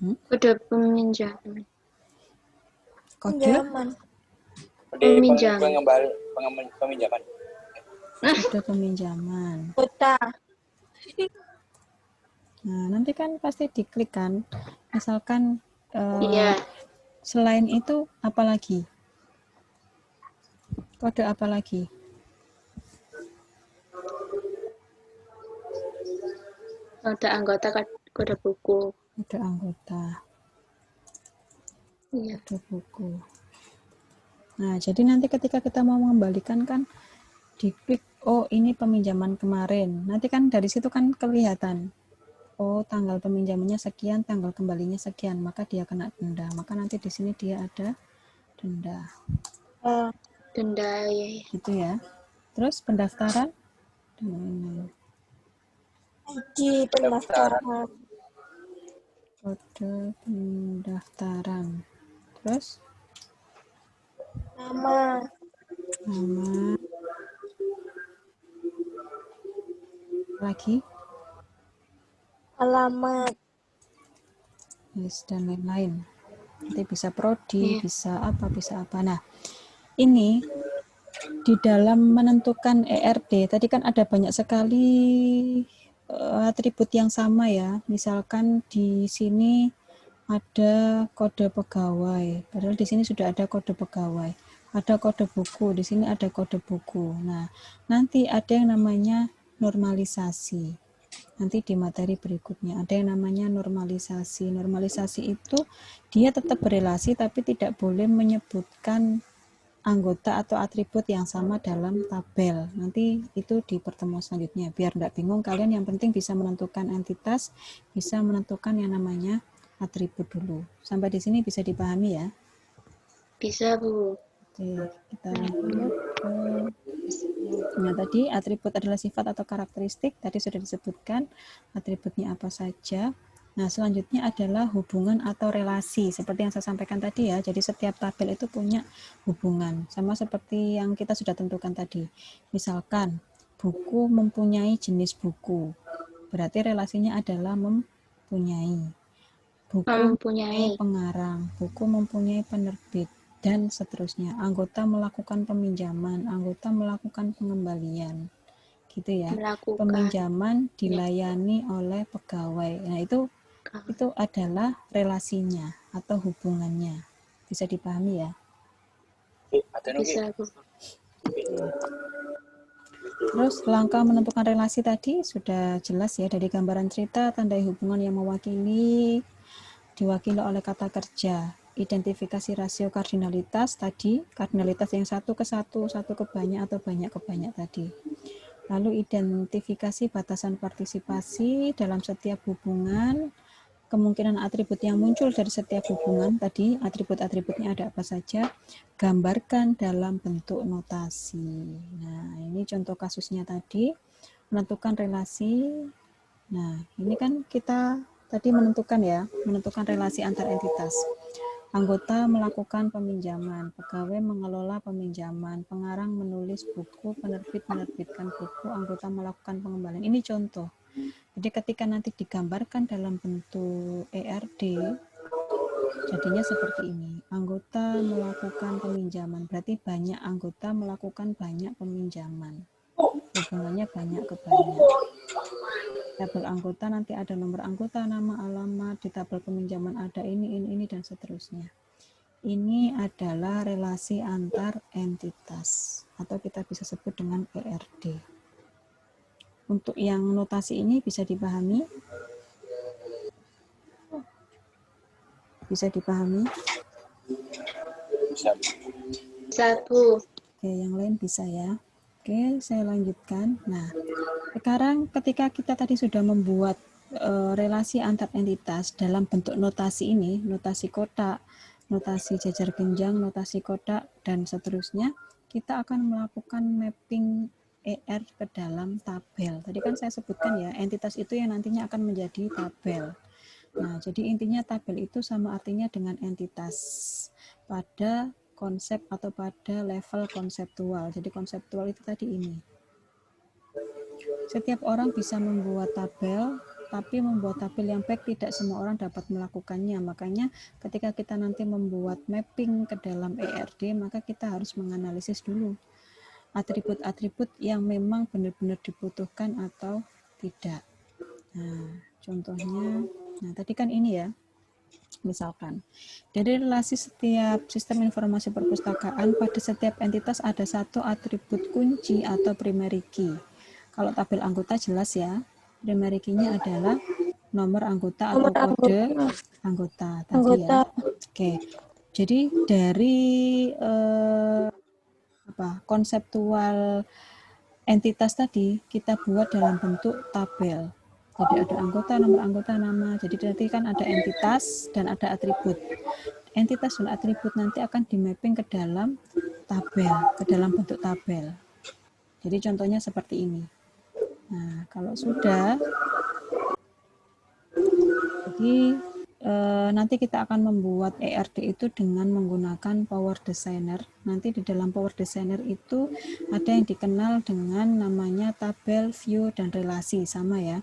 Hmm? Kode peminjaman. Kode Pinjaman. Peminjam. peminjaman. kode peminjaman. Kota. Nah, nanti kan pasti diklik kan. Misalkan Iya. selain itu apa lagi? Kode apa lagi? Kode anggota, kode buku. Kode anggota, Iya. kode buku. Nah, jadi nanti ketika kita mau mengembalikan kan diklik, oh ini peminjaman kemarin. Nanti kan dari situ kan kelihatan, oh tanggal peminjamannya sekian, tanggal kembalinya sekian, maka dia kena denda. Maka nanti di sini dia ada denda. Denda, ya. Gitu ya. Terus pendaftaran dan lain-lain. ID pendaftaran. Kode pendaftaran. Terus Nama. lagi, Alamat. yes, dan lain-lain. Nanti bisa prodi, Iya. bisa apa. Nah, ini di dalam menentukan ERD, tadi kan ada banyak sekali atribut yang sama ya. Misalkan di sini ada kode pegawai, padahal di sini sudah ada kode pegawai. Ada kode buku, di sini ada kode buku. Nah, nanti ada yang namanya normalisasi. Nanti di materi berikutnya ada yang namanya normalisasi. Normalisasi itu dia tetap berelasi tapi tidak boleh menyebutkan anggota atau atribut yang sama dalam tabel. Nanti itu di pertemuan selanjutnya. Biar tidak bingung kalian, yang penting bisa menentukan entitas, bisa menentukan yang namanya atribut dulu. Sampai di sini bisa dipahami ya? Bisa, Bu. Oke, kita lanjut ke Nah, tadi atribut adalah sifat atau karakteristik, tadi sudah disebutkan atributnya apa saja. Nah, selanjutnya adalah hubungan atau relasi, seperti yang saya sampaikan tadi ya. Jadi setiap tabel itu punya hubungan, sama seperti yang kita sudah tentukan tadi. Misalkan, buku mempunyai jenis buku, berarti relasinya adalah mempunyai. Buku mempunyai Mempunyai. pengarang, buku mempunyai penerbit, dan seterusnya. Anggota melakukan peminjaman, anggota melakukan pengembalian, gitu ya. Melakukan. Peminjaman dilayani oleh pegawai. Nah, itu adalah relasinya atau hubungannya. Bisa dipahami ya? Ada nih. Bisa, Bu. Terus langkah menentukan relasi tadi sudah jelas ya, dari gambaran cerita, tandai hubungan yang mewakili, diwakili oleh kata kerja. Identifikasi rasio kardinalitas tadi, kardinalitas yang satu ke satu ke banyak atau banyak ke banyak tadi. Lalu identifikasi batasan partisipasi dalam setiap hubungan, kemungkinan atribut yang muncul dari setiap hubungan tadi, atribut-atributnya ada apa saja, gambarkan dalam bentuk notasi. Nah, ini contoh kasusnya tadi, menentukan relasi. Nah, ini kan kita tadi menentukan relasi antar entitas. Anggota melakukan peminjaman, pegawai mengelola peminjaman, pengarang menulis buku, penerbit menerbitkan buku, anggota melakukan pengembalian. Ini contoh. Jadi ketika nanti digambarkan dalam bentuk ERD, jadinya seperti ini. Anggota melakukan peminjaman, berarti banyak anggota melakukan banyak peminjaman. Hubungannya banyak ke banyak. Tabel anggota nanti ada nomor anggota, nama, alamat, di tabel peminjaman ada ini, dan seterusnya. Ini adalah relasi antar entitas, atau kita bisa sebut dengan ERD. Untuk yang notasi ini bisa dipahami? Bisa dipahami? Bisa, Bu. Oke, yang lain bisa ya. Oke, saya lanjutkan. Nah, sekarang ketika kita tadi sudah membuat relasi antar entitas dalam bentuk notasi ini, notasi kotak, notasi jajar genjang, notasi kotak, dan seterusnya, kita akan melakukan mapping ER ke dalam tabel. Tadi kan saya sebutkan ya, entitas itu yang nantinya akan menjadi tabel. Nah, jadi intinya tabel itu sama artinya dengan entitas pada konsep atau pada level konseptual. Jadi konseptual itu tadi ini. Setiap orang bisa membuat tabel, tapi membuat tabel yang baik tidak semua orang dapat melakukannya. Makanya ketika kita nanti membuat mapping ke dalam ERD, maka kita harus menganalisis dulu atribut-atribut yang memang benar-benar dibutuhkan atau tidak. Nah, contohnya, nah tadi kan ini ya, misalkan dari relasi setiap sistem informasi perpustakaan, pada setiap entitas ada satu atribut kunci atau primary key. Kalau tabel anggota jelas ya, primary key-nya adalah nomor anggota atau kode anggota tadi ya. Oke, jadi dari konseptual entitas tadi kita buat dalam bentuk tabel. Jadi ada anggota, nomor anggota, nama. Jadi nanti kan ada entitas dan ada atribut. Entitas dan atribut nanti akan di-mapping ke dalam tabel, ke dalam bentuk tabel. Jadi contohnya seperti ini. Nah, kalau sudah, jadi nanti kita akan membuat ERD itu dengan menggunakan Power Designer. Nanti di dalam Power Designer itu ada yang dikenal dengan namanya tabel, view, dan relasi, sama ya.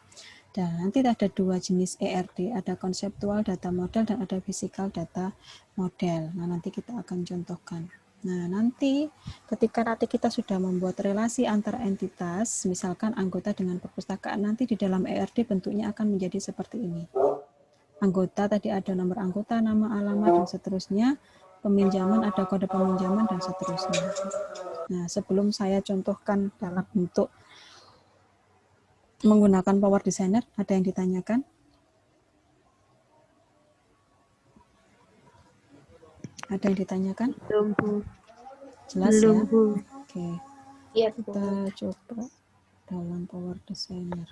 Dan nanti ada dua jenis ERD, ada konseptual data model dan ada physical data model. Nah, nanti kita akan contohkan. Nah, nanti ketika kita sudah membuat relasi antar entitas, misalkan anggota dengan perpustakaan, nanti di dalam ERD bentuknya akan menjadi seperti ini. Anggota tadi ada nomor anggota, nama, alamat, dan seterusnya. Peminjaman ada kode peminjaman, dan seterusnya. Nah, sebelum saya contohkan dalam bentuk menggunakan Power Designer, ada yang ditanyakan? Ada yang ditanyakan? Belum, Bu. Jelas Belum, ya? Bu. Oke, Iya, Bu. kita coba dalam Power Designer.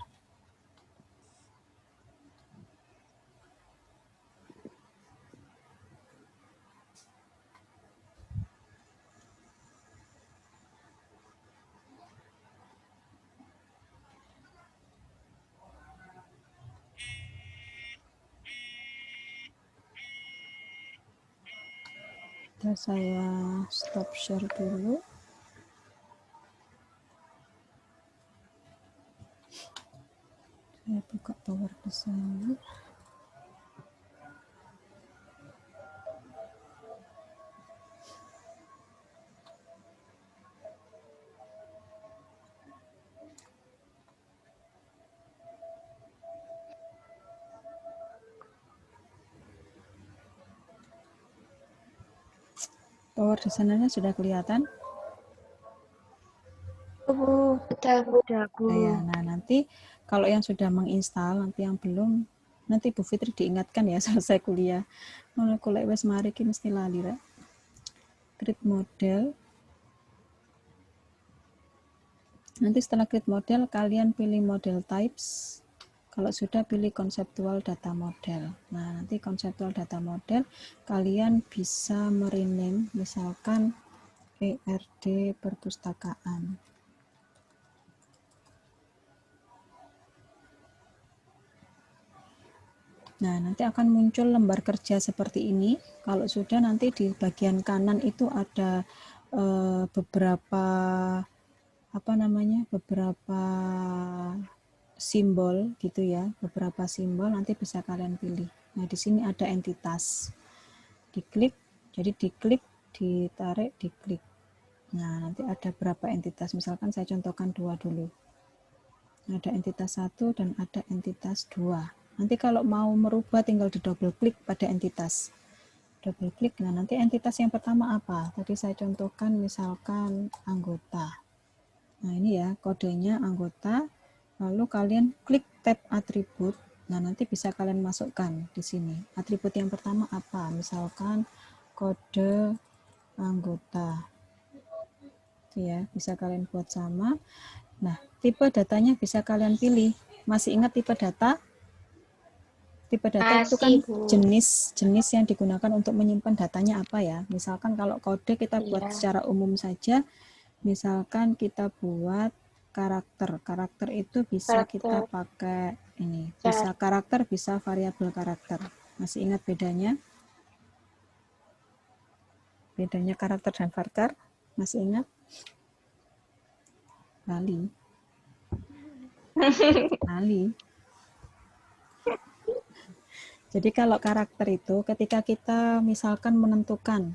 Sudah saya stop share dulu. Saya buka Power Designer. Power Designer-nya sudah kelihatan? Bu, Udah, Bu. Udah, Bu. Ya, nah nanti kalau yang sudah menginstal, nanti yang belum, nanti Bu Fitri diingatkan ya selesai kuliah. Mulai kuliah wes mari ki mesti lali Rek. Create model. Nanti setelah create model, kalian pilih model types. Kalau sudah pilih konseptual data model. Nah, nanti konseptual data model kalian bisa merename misalkan ERD perpustakaan. Nah, nanti akan muncul lembar kerja seperti ini. Kalau sudah, nanti di bagian kanan itu ada beberapa beberapa simbol gitu ya, beberapa simbol nanti bisa kalian pilih. Nah, di sini ada entitas. Diklik, jadi diklik, ditarik, diklik. Nah, nanti ada berapa entitas. Misalkan saya contohkan 2 dulu. Ada entitas 1 dan ada entitas 2. Nanti kalau mau merubah tinggal di double klik pada entitas. Double klik, nah nanti entitas yang pertama apa? Tadi saya contohkan misalkan anggota. Nah ini ya kodenya anggota, lalu kalian klik tab atribut, nah nanti bisa kalian masukkan di sini. Atribut yang pertama apa? Misalkan kode anggota. Itu ya, bisa kalian buat sama. Nah, tipe datanya bisa kalian pilih. Masih ingat tipe data? Tipe data itu kan Masih, Bu. jenis yang digunakan untuk menyimpan datanya apa ya. Misalkan kalau kode kita buat Iya. secara umum saja, misalkan kita buat karakter. Karakter itu bisa kita Karakter. pakai ini. Ya. Bisa karakter, bisa variabel karakter. Masih ingat bedanya? Bedanya karakter dan varchar? Masih ingat? Lali. Lali. Jadi kalau karakter itu ketika kita misalkan menentukan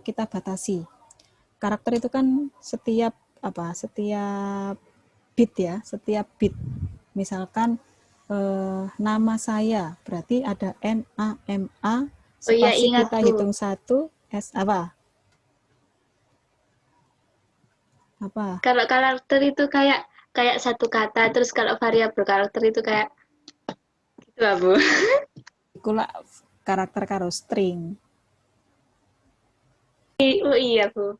kita batasi. Karakter itu kan setiap bit ya, setiap bit. Misalkan nama saya berarti ada NAMA Oh iya, spasi ingat, kita Bu. hitung 1 S apa? Apa? Kalau karakter itu kayak satu kata, terus kalau variabel karakter itu kayak gitu lah, Bu. Ikulah karakter karo string. Oh iya, Bu.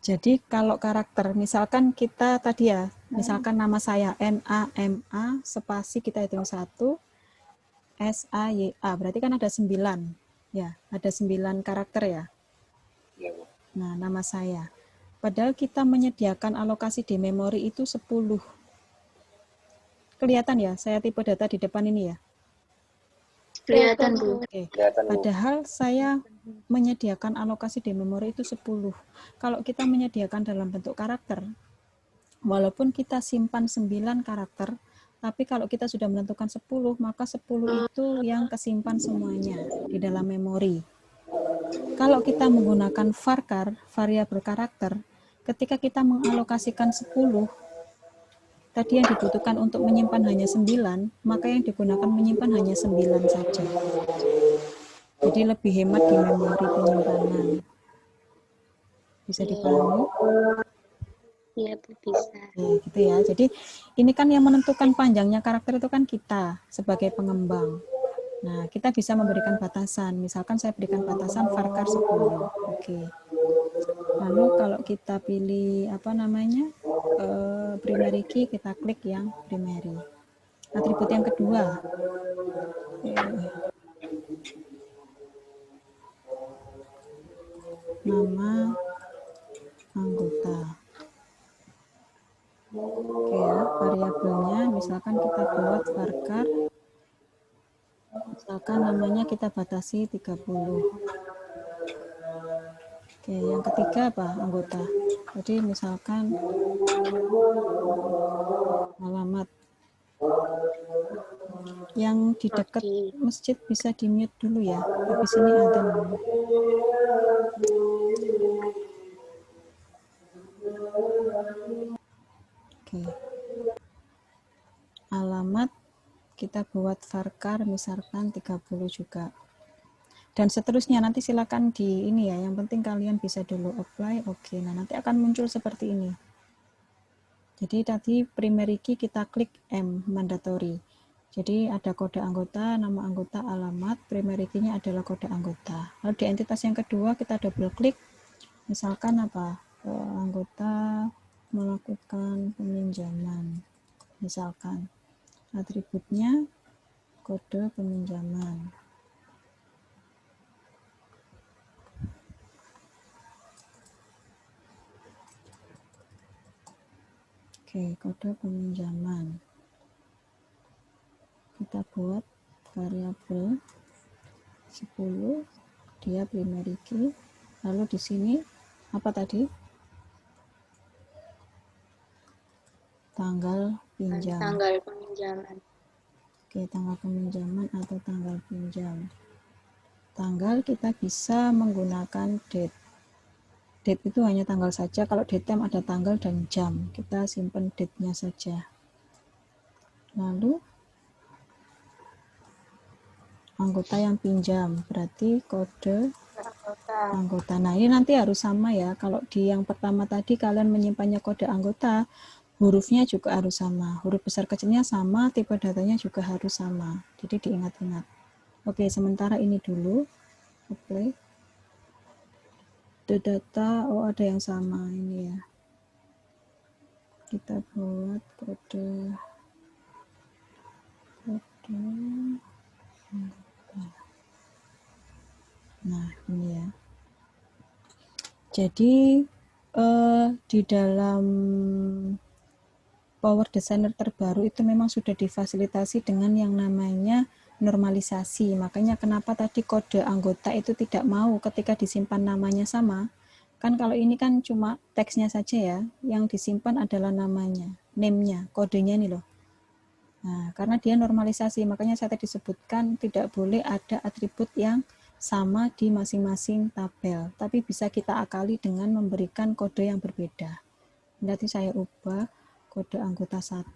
Jadi kalau karakter, misalkan kita tadi ya, misalkan nama saya NAMA, spasi kita hitung 1, SAYA, berarti kan ada 9. Ya, ada 9 karakter ya. Iya, Bu. Nah, nama saya. Padahal kita menyediakan alokasi di memori itu 10. Kelihatan ya, saya tipe data di depan ini ya. Kelihatan, Bu. Oke. Kelihatan, Bu. Padahal saya menyediakan alokasi di memori itu 10. Kalau kita menyediakan dalam bentuk karakter, walaupun kita simpan 9 karakter, tapi kalau kita sudah menentukan 10, maka 10 itu yang kesimpan semuanya di dalam memori. Kalau kita menggunakan varchar, variabel karakter, ketika kita mengalokasikan 10, tadi yang dibutuhkan untuk menyimpan hanya 9, maka yang digunakan menyimpan hanya 9 saja. Jadi lebih hemat di memori penyimpanan. Bisa dipahami? Iya, Bu, bisa. Gitu ya. Jadi ini kan yang menentukan panjangnya karakter itu kan kita sebagai pengembang. Nah, kita bisa memberikan batasan. Misalkan saya berikan batasan varchar 10. Oke. Lalu kalau kita pilih primary key, kita klik yang primary. Atribut yang kedua. Nama anggota. Oke ya, variabelnya misalkan kita buat varchar Misalkan namanya kita batasi 30. Oke, yang ketiga apa? Anggota. Jadi misalkan alamat. Yang di dekat Prodi. masjid bisa di-mute dulu ya. Habis ini adzan. Oke. Alamat kita buat varchar misalkan 30 juga. Dan seterusnya nanti silakan di ini ya. Yang penting kalian bisa dulu apply. Oke. Nah, nanti akan muncul seperti ini. Jadi tadi primary key kita klik M, mandatory. Jadi ada kode anggota, nama anggota, alamat, primary key-nya adalah kode anggota. Lalu di entitas yang kedua kita double klik, misalkan apa? Anggota melakukan peminjaman. Misalkan atributnya kode peminjaman. Oke, kode peminjaman. Kita buat variabel 10, dia primary key. Lalu di sini apa tadi? Tanggal pinjam. Tanggal peminjaman. Oke, tanggal peminjaman atau tanggal pinjam. Tanggal kita bisa menggunakan date. Date itu hanya tanggal saja. Kalau datetime ada tanggal dan jam. Kita simpan date-nya saja. Lalu anggota yang pinjam, berarti kode anggota. Nah, ini nanti harus sama ya. Kalau di yang pertama tadi kalian menyimpannya kode anggota, hurufnya juga harus sama. Huruf besar kecilnya sama, tipe datanya juga harus sama. Jadi diingat-ingat. Oke, sementara ini dulu. Oke. The data, oh ada yang sama ini ya. Kita buat kode nah ini ya. Jadi di dalam Power Designer terbaru itu memang sudah difasilitasi dengan yang namanya normalisasi. Makanya kenapa tadi kode anggota itu tidak mau ketika disimpan namanya sama. Kan kalau ini kan cuma teksnya saja ya, yang disimpan adalah namanya, name-nya, kodenya ini loh. Nah, karena dia normalisasi, makanya saya tadi disebutkan tidak boleh ada atribut yang sama di masing-masing tabel, tapi bisa kita akali dengan memberikan kode yang berbeda. Nanti saya ubah kode anggota 1.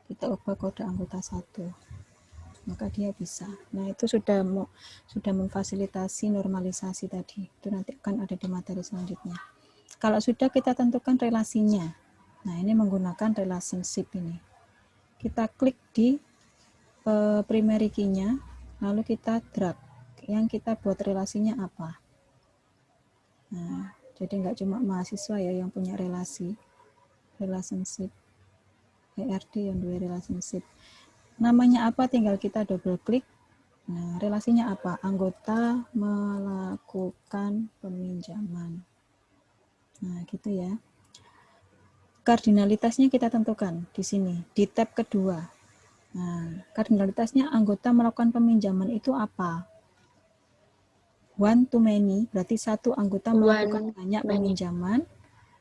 Kita ubah kode anggota 1. Maka dia bisa. Nah, itu sudah memfasilitasi normalisasi tadi. Itu nanti akan ada di materi selanjutnya. Kalau sudah kita tentukan relasinya. Nah, ini menggunakan relationship ini. Kita klik di primary key-nya, lalu kita drag. Yang kita buat relasinya apa? Nah, jadi nggak cuma mahasiswa ya yang punya relasi. Relationship. ERD yang dua relationship. Namanya apa? Tinggal kita double klik. Nah, relasinya apa? Anggota melakukan peminjaman. Nah, gitu ya. Kardinalitasnya kita tentukan di sini, di tab kedua. Nah, kardinalitasnya anggota melakukan peminjaman itu apa? One to many, berarti satu anggota melakukan banyak peminjaman,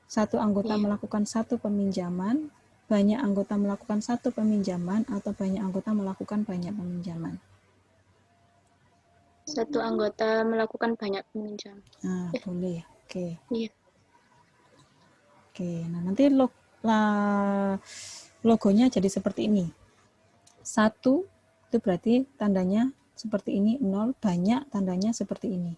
satu anggota melakukan satu peminjaman, banyak anggota melakukan satu peminjaman, atau banyak anggota melakukan banyak peminjaman. Satu anggota melakukan banyak peminjam. Nah, boleh. Oke. Iya. Oke, nah nanti logonya jadi seperti ini. 1 itu berarti tandanya seperti ini, 0 banyak tandanya seperti ini.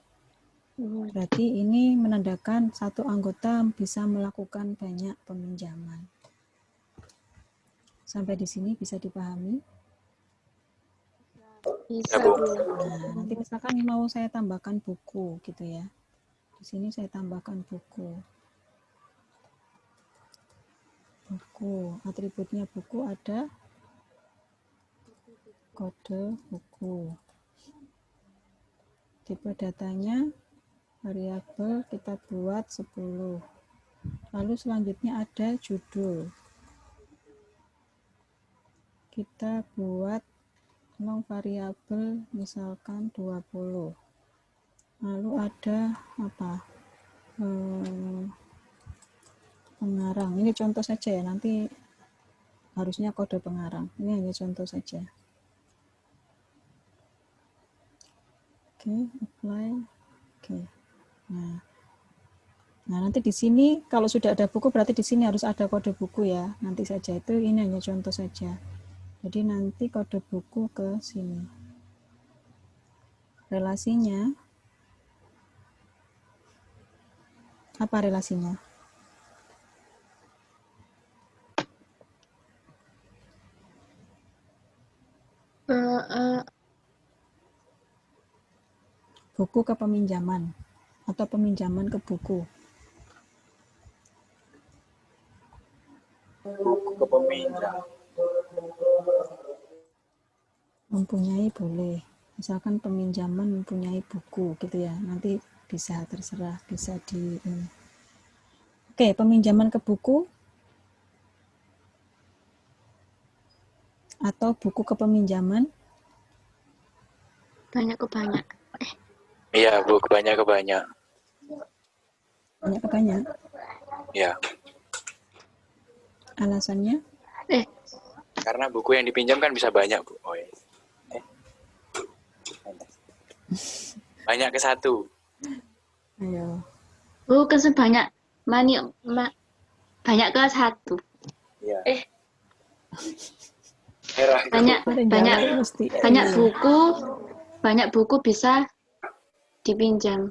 Berarti ini menandakan satu anggota bisa melakukan banyak peminjaman. Sampai di sini bisa dipahami? Bisa. Nah, nanti misalkan mau saya tambahkan buku gitu ya. Di sini saya tambahkan buku. Buku, atributnya buku ada kode buku. Tipe datanya variabel kita buat 10. Lalu selanjutnya ada judul. Kita buat long variabel misalkan 20. Lalu ada apa? Pengarang. Ini contoh saja ya, nanti harusnya kode pengarang. Ini hanya contoh saja. Oke, apply. Oke. Nah, nanti di sini kalau sudah ada buku berarti di sini harus ada kode buku ya. Nanti saja itu, ini hanya contoh saja. Jadi nanti kode buku ke sini. Relasinya apa relasinya? Buku ke peminjaman atau peminjaman ke buku. Buku ke peminjam. Mempunyai boleh. Misalkan peminjaman mempunyai buku gitu ya. Nanti bisa terserah, bisa di ini. Oke, peminjaman ke buku atau buku ke peminjaman. Banyak ke banyak. Iya, Bu, banyak ke banyak. Banyak ke banyak. Ya, Alasannya? karena buku yang dipinjam kan bisa banyak, Bu. Oh, iya. Banyak ke satu. Ayo. Bukan sebanyak banyak ke satu. Iya. Merah. Banyak buku bisa dipinjam.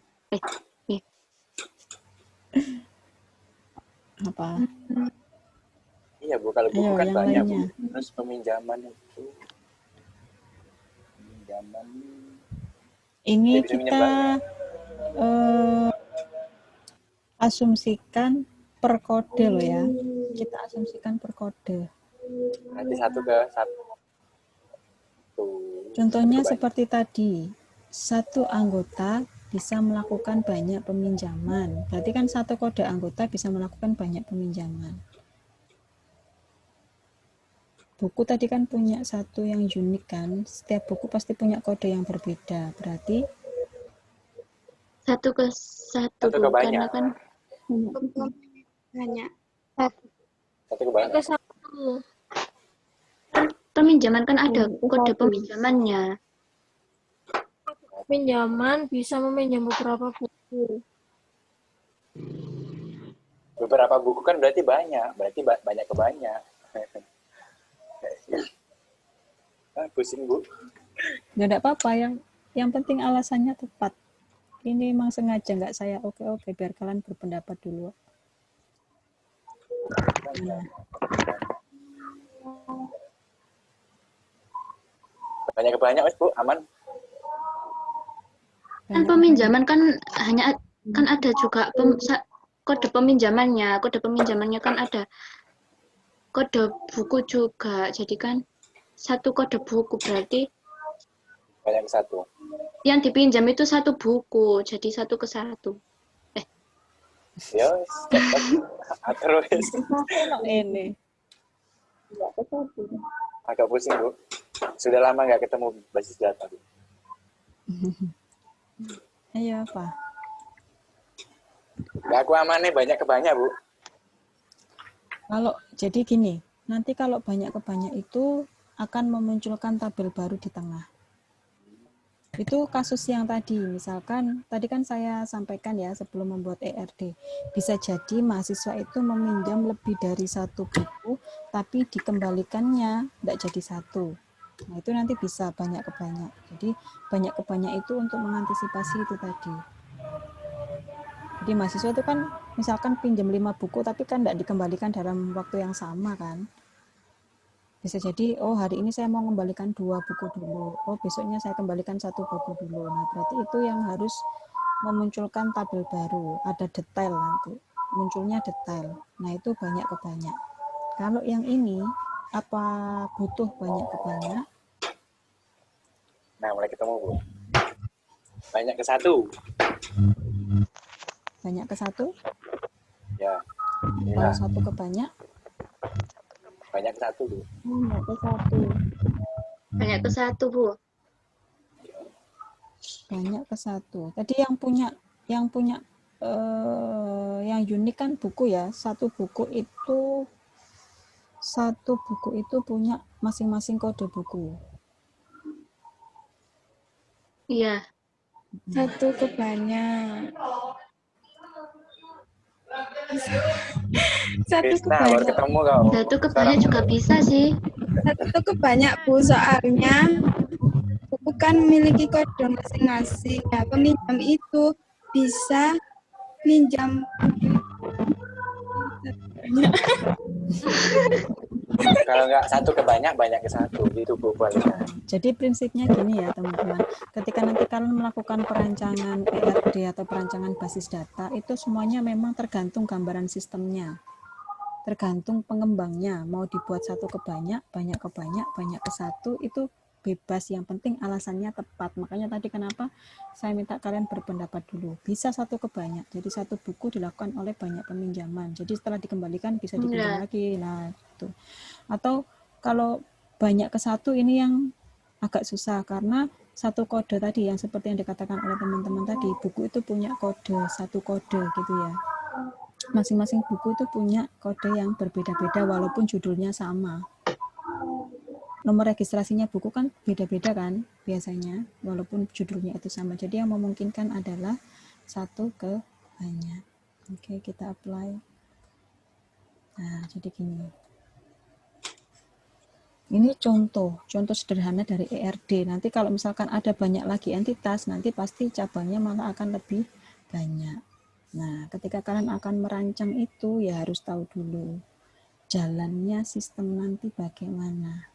Apa? Iya, Bu, kalau buku Ayo, kan yang banyak, lainnya. Bu. Terus peminjaman itu. Peminjaman. Ini Dia bisa minjem kita asumsikan per kode loh ya. Kita asumsikan per kode. Nanti satu ke satu. Contohnya Satu ke seperti tadi, satu anggota bisa melakukan banyak peminjaman. Berarti kan satu kode anggota bisa melakukan banyak peminjaman. Buku tadi kan punya satu yang unik kan. Setiap buku pasti punya kode yang berbeda. Berarti Satu ke satu, Satu ke Bu, banyak. karena kan Banyak. Satu ke banyak. Ke satu. peminjaman kan ada kode peminjamannya. Pinjaman bisa meminjam beberapa buku. Beberapa buku kan berarti banyak. Berarti banyak ke banyak. Pusing, Bu. nggak ada apa-apa, yang penting alasannya tepat. Ini memang sengaja nggak saya oke biar kalian berpendapat dulu. Nah, Banyak ke banyak, Bu. Aman. Kan peminjaman kan ada juga kode peminjamannya. Kode peminjamannya kan ada kode buku juga. Jadi kan satu kode buku berarti Banyak ke satu. yang dipinjam itu satu buku. Jadi satu ke satu. Ya, terus. ini Agak pusing, Bu. Sudah lama nggak ketemu basis data, Bu. ayo apa? Nggak, aku aman nih, banyak ke banyak, Bu. Kalau jadi gini, nanti kalau banyak ke banyak itu akan memunculkan tabel baru di tengah. Itu kasus yang tadi, misalkan tadi kan saya sampaikan ya sebelum membuat ERD, bisa jadi mahasiswa itu meminjam lebih dari satu buku, tapi dikembalikannya tidak jadi satu. Nah itu nanti bisa banyak ke banyak. Jadi banyak ke banyak itu untuk mengantisipasi itu tadi. Jadi mahasiswa itu kan misalkan pinjam 5 buku, tapi kan tidak dikembalikan dalam waktu yang sama kan. Bisa jadi, oh hari ini saya mau kembalikan 2 buku dulu, oh besoknya saya kembalikan 1 buku dulu. Nah berarti itu yang harus memunculkan tabel baru, ada detail nanti, munculnya detail. Nah itu banyak ke banyak. Kalau yang ini, apa butuh banyak ke banyak? Nah, mulai ketemu, Bu. Banyak ke satu. Banyak ke satu? Ya. Kalau satu ke banyak? Banyak ke satu, Bu. Banyak ke satu. Banyak ke satu, Bu. Banyak ke satu. Tadi yang punya yang unik kan buku ya. Satu buku itu punya masing-masing kode buku. Iya. Satu ke banyak. Satu ke Krisna, baru banyak. ketemu kau. Satu ke banyak juga bisa sih. Satu ke banyak, Bu. Soalnya buku kan memiliki kode masing-masing. Nah, peminjam itu bisa minjam Kalau nggak satu ke banyak, banyak ke satu. Gitu Bu kualitas. Jadi prinsipnya gini ya teman-teman, ketika nanti kalian melakukan perancangan ERD atau perancangan basis data, itu semuanya memang tergantung gambaran sistemnya, tergantung pengembangnya, mau dibuat satu ke banyak, banyak ke banyak, banyak ke satu, itu bebas, yang penting alasannya tepat. Makanya tadi kenapa saya minta kalian berpendapat dulu, bisa satu ke banyak, jadi satu buku dilakukan oleh banyak peminjaman, jadi setelah dikembalikan bisa dipinjam Iya. lagi, nah itu. Atau kalau banyak ke satu ini yang agak susah karena satu kode tadi yang seperti yang dikatakan oleh teman-teman tadi, buku itu punya kode, satu kode gitu ya. Masing-masing buku itu punya kode yang berbeda-beda walaupun judulnya sama. Nomor registrasinya buku kan beda-beda kan biasanya walaupun judulnya itu sama. Jadi yang memungkinkan adalah satu ke banyak. Oke, kita apply. Nah, jadi gini. Ini contoh sederhana dari ERD. Nanti kalau misalkan ada banyak lagi entitas, nanti pasti cabangnya malah akan lebih banyak. Nah, ketika kalian akan merancang itu, ya harus tahu dulu jalannya sistem nanti bagaimana.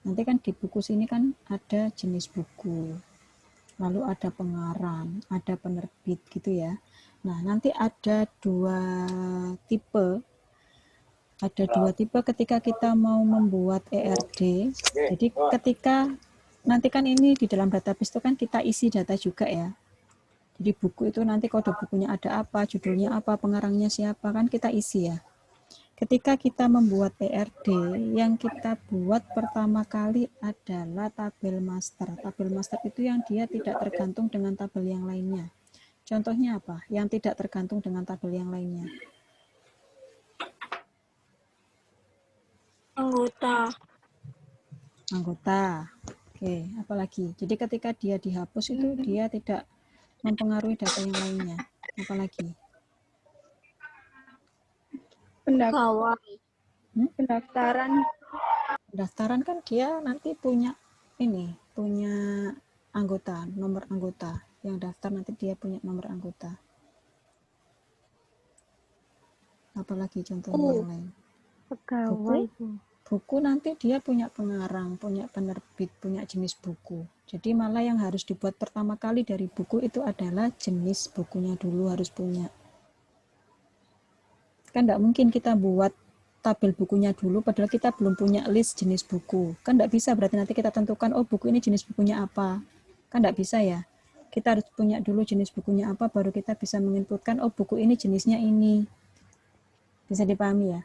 Nanti kan di buku sini kan ada jenis buku, lalu ada pengarang, ada penerbit gitu ya. Nah, nanti ada dua tipe ketika kita mau membuat ERD. Jadi ketika nanti kan ini di dalam database itu kan kita isi data juga ya. Jadi buku itu nanti kode bukunya ada apa, judulnya apa, pengarangnya siapa, kan kita isi ya. Ketika kita membuat ERD, yang kita buat pertama kali adalah tabel master. Tabel master itu yang dia tidak tergantung dengan tabel yang lainnya. Contohnya apa? Yang tidak tergantung dengan tabel yang lainnya. Anggota. Oke, apalagi? Jadi ketika dia dihapus itu dia tidak mempengaruhi data yang lainnya. Apalagi? Kawan. pendaftaran. Pendaftaran kan dia nanti punya anggota, nomor anggota. Yang daftar nanti dia punya nomor anggota. Apalagi contohnya yang lain? Pegawai, Bu. Buku nanti dia punya pengarang, punya penerbit, punya jenis buku. Jadi malah yang harus dibuat pertama kali dari buku itu adalah jenis bukunya dulu harus punya. Kan tidak mungkin kita buat tabel bukunya dulu padahal kita belum punya list jenis buku. Kan tidak bisa, berarti nanti kita tentukan, oh buku ini jenis bukunya apa. Kan tidak bisa ya. Kita harus punya dulu jenis bukunya apa, baru kita bisa menginputkan, oh buku ini jenisnya ini. Bisa dipahami ya?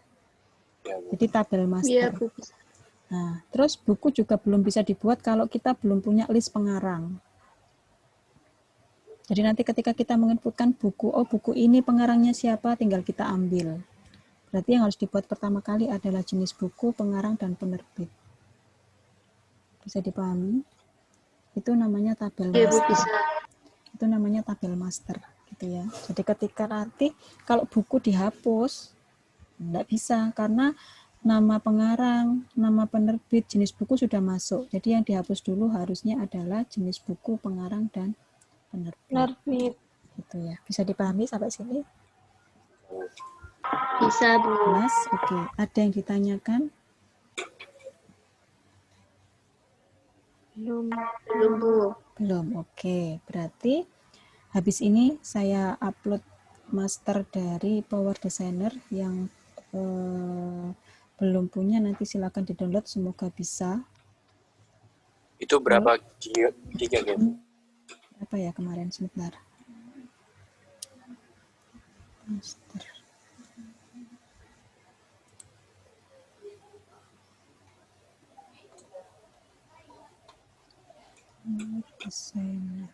Jadi tabel Iya, master. Bu. Bisa. Nah, terus buku juga belum bisa dibuat kalau kita belum punya list pengarang. Jadi nanti ketika kita menginputkan buku, oh buku ini pengarangnya siapa, tinggal kita ambil. Berarti yang harus dibuat pertama kali adalah jenis buku, pengarang, dan penerbit. Bisa dipahami? Itu namanya tabel Iya, Bu, master. bisa. Itu namanya tabel master, gitu ya. Jadi ketika nanti kalau buku dihapus, enggak bisa karena nama pengarang, nama penerbit, jenis buku sudah masuk. Jadi yang dihapus dulu harusnya adalah jenis buku, pengarang, dan penerbit. Gitu ya. Bisa dipahami sampai sini? Bisa, Bu. Jelas? Oke. Ada yang ditanyakan? Belum. Belum, Bu. Belum. Oke. Berarti habis ini saya upload master dari Power Designer yang belum punya, nanti silakan di-download, semoga bisa. Itu berapa giga game? Berapa ya kemarin, sebentar. Master. desainer.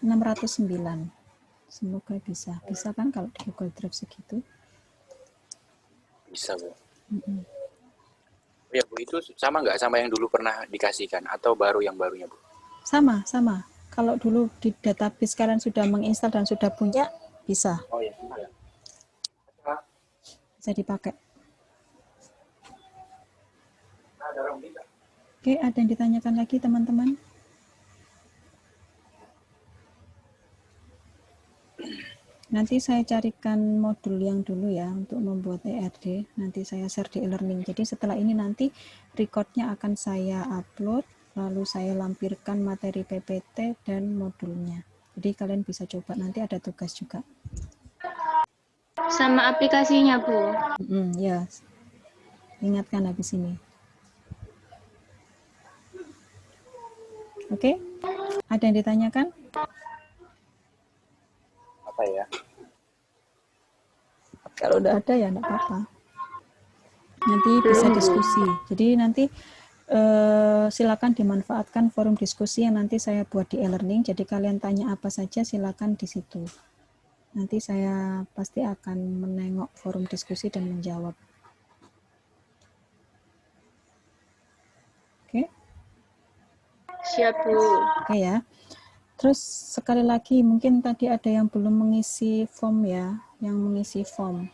609. Semoga bisa. Bisa kan kalau di Google Drive segitu? Bisa, Bu. Mm-mm. Ya, Bu, itu sama nggak sama yang dulu pernah dikasihkan atau baru yang barunya, Bu? Sama. Kalau dulu di database kalian sudah menginstal dan sudah punya, bisa. Oh ya. Bisa dipakai. Oke, ada yang ditanyakan lagi teman-teman? Nanti saya carikan modul yang dulu ya untuk membuat ERD. Nanti saya share di e-learning. Jadi setelah ini nanti recordnya akan saya upload, lalu saya lampirkan materi PPT dan modulnya. Jadi kalian bisa coba, nanti ada tugas juga. Sama aplikasinya, Bu. Ya, ingatkan habis ini. Oke, ada yang ditanyakan? Apa ya? Kalau udah ada ya enggak apa-apa. Nanti bisa diskusi. Jadi nanti silakan dimanfaatkan forum diskusi yang nanti saya buat di e-learning. Jadi kalian tanya apa saja silakan di situ. Nanti saya pasti akan menengok forum diskusi dan menjawab. Oke? Siap, Bu. Oke ya. Terus sekali lagi mungkin tadi ada yang belum mengisi form ya, yang mengisi form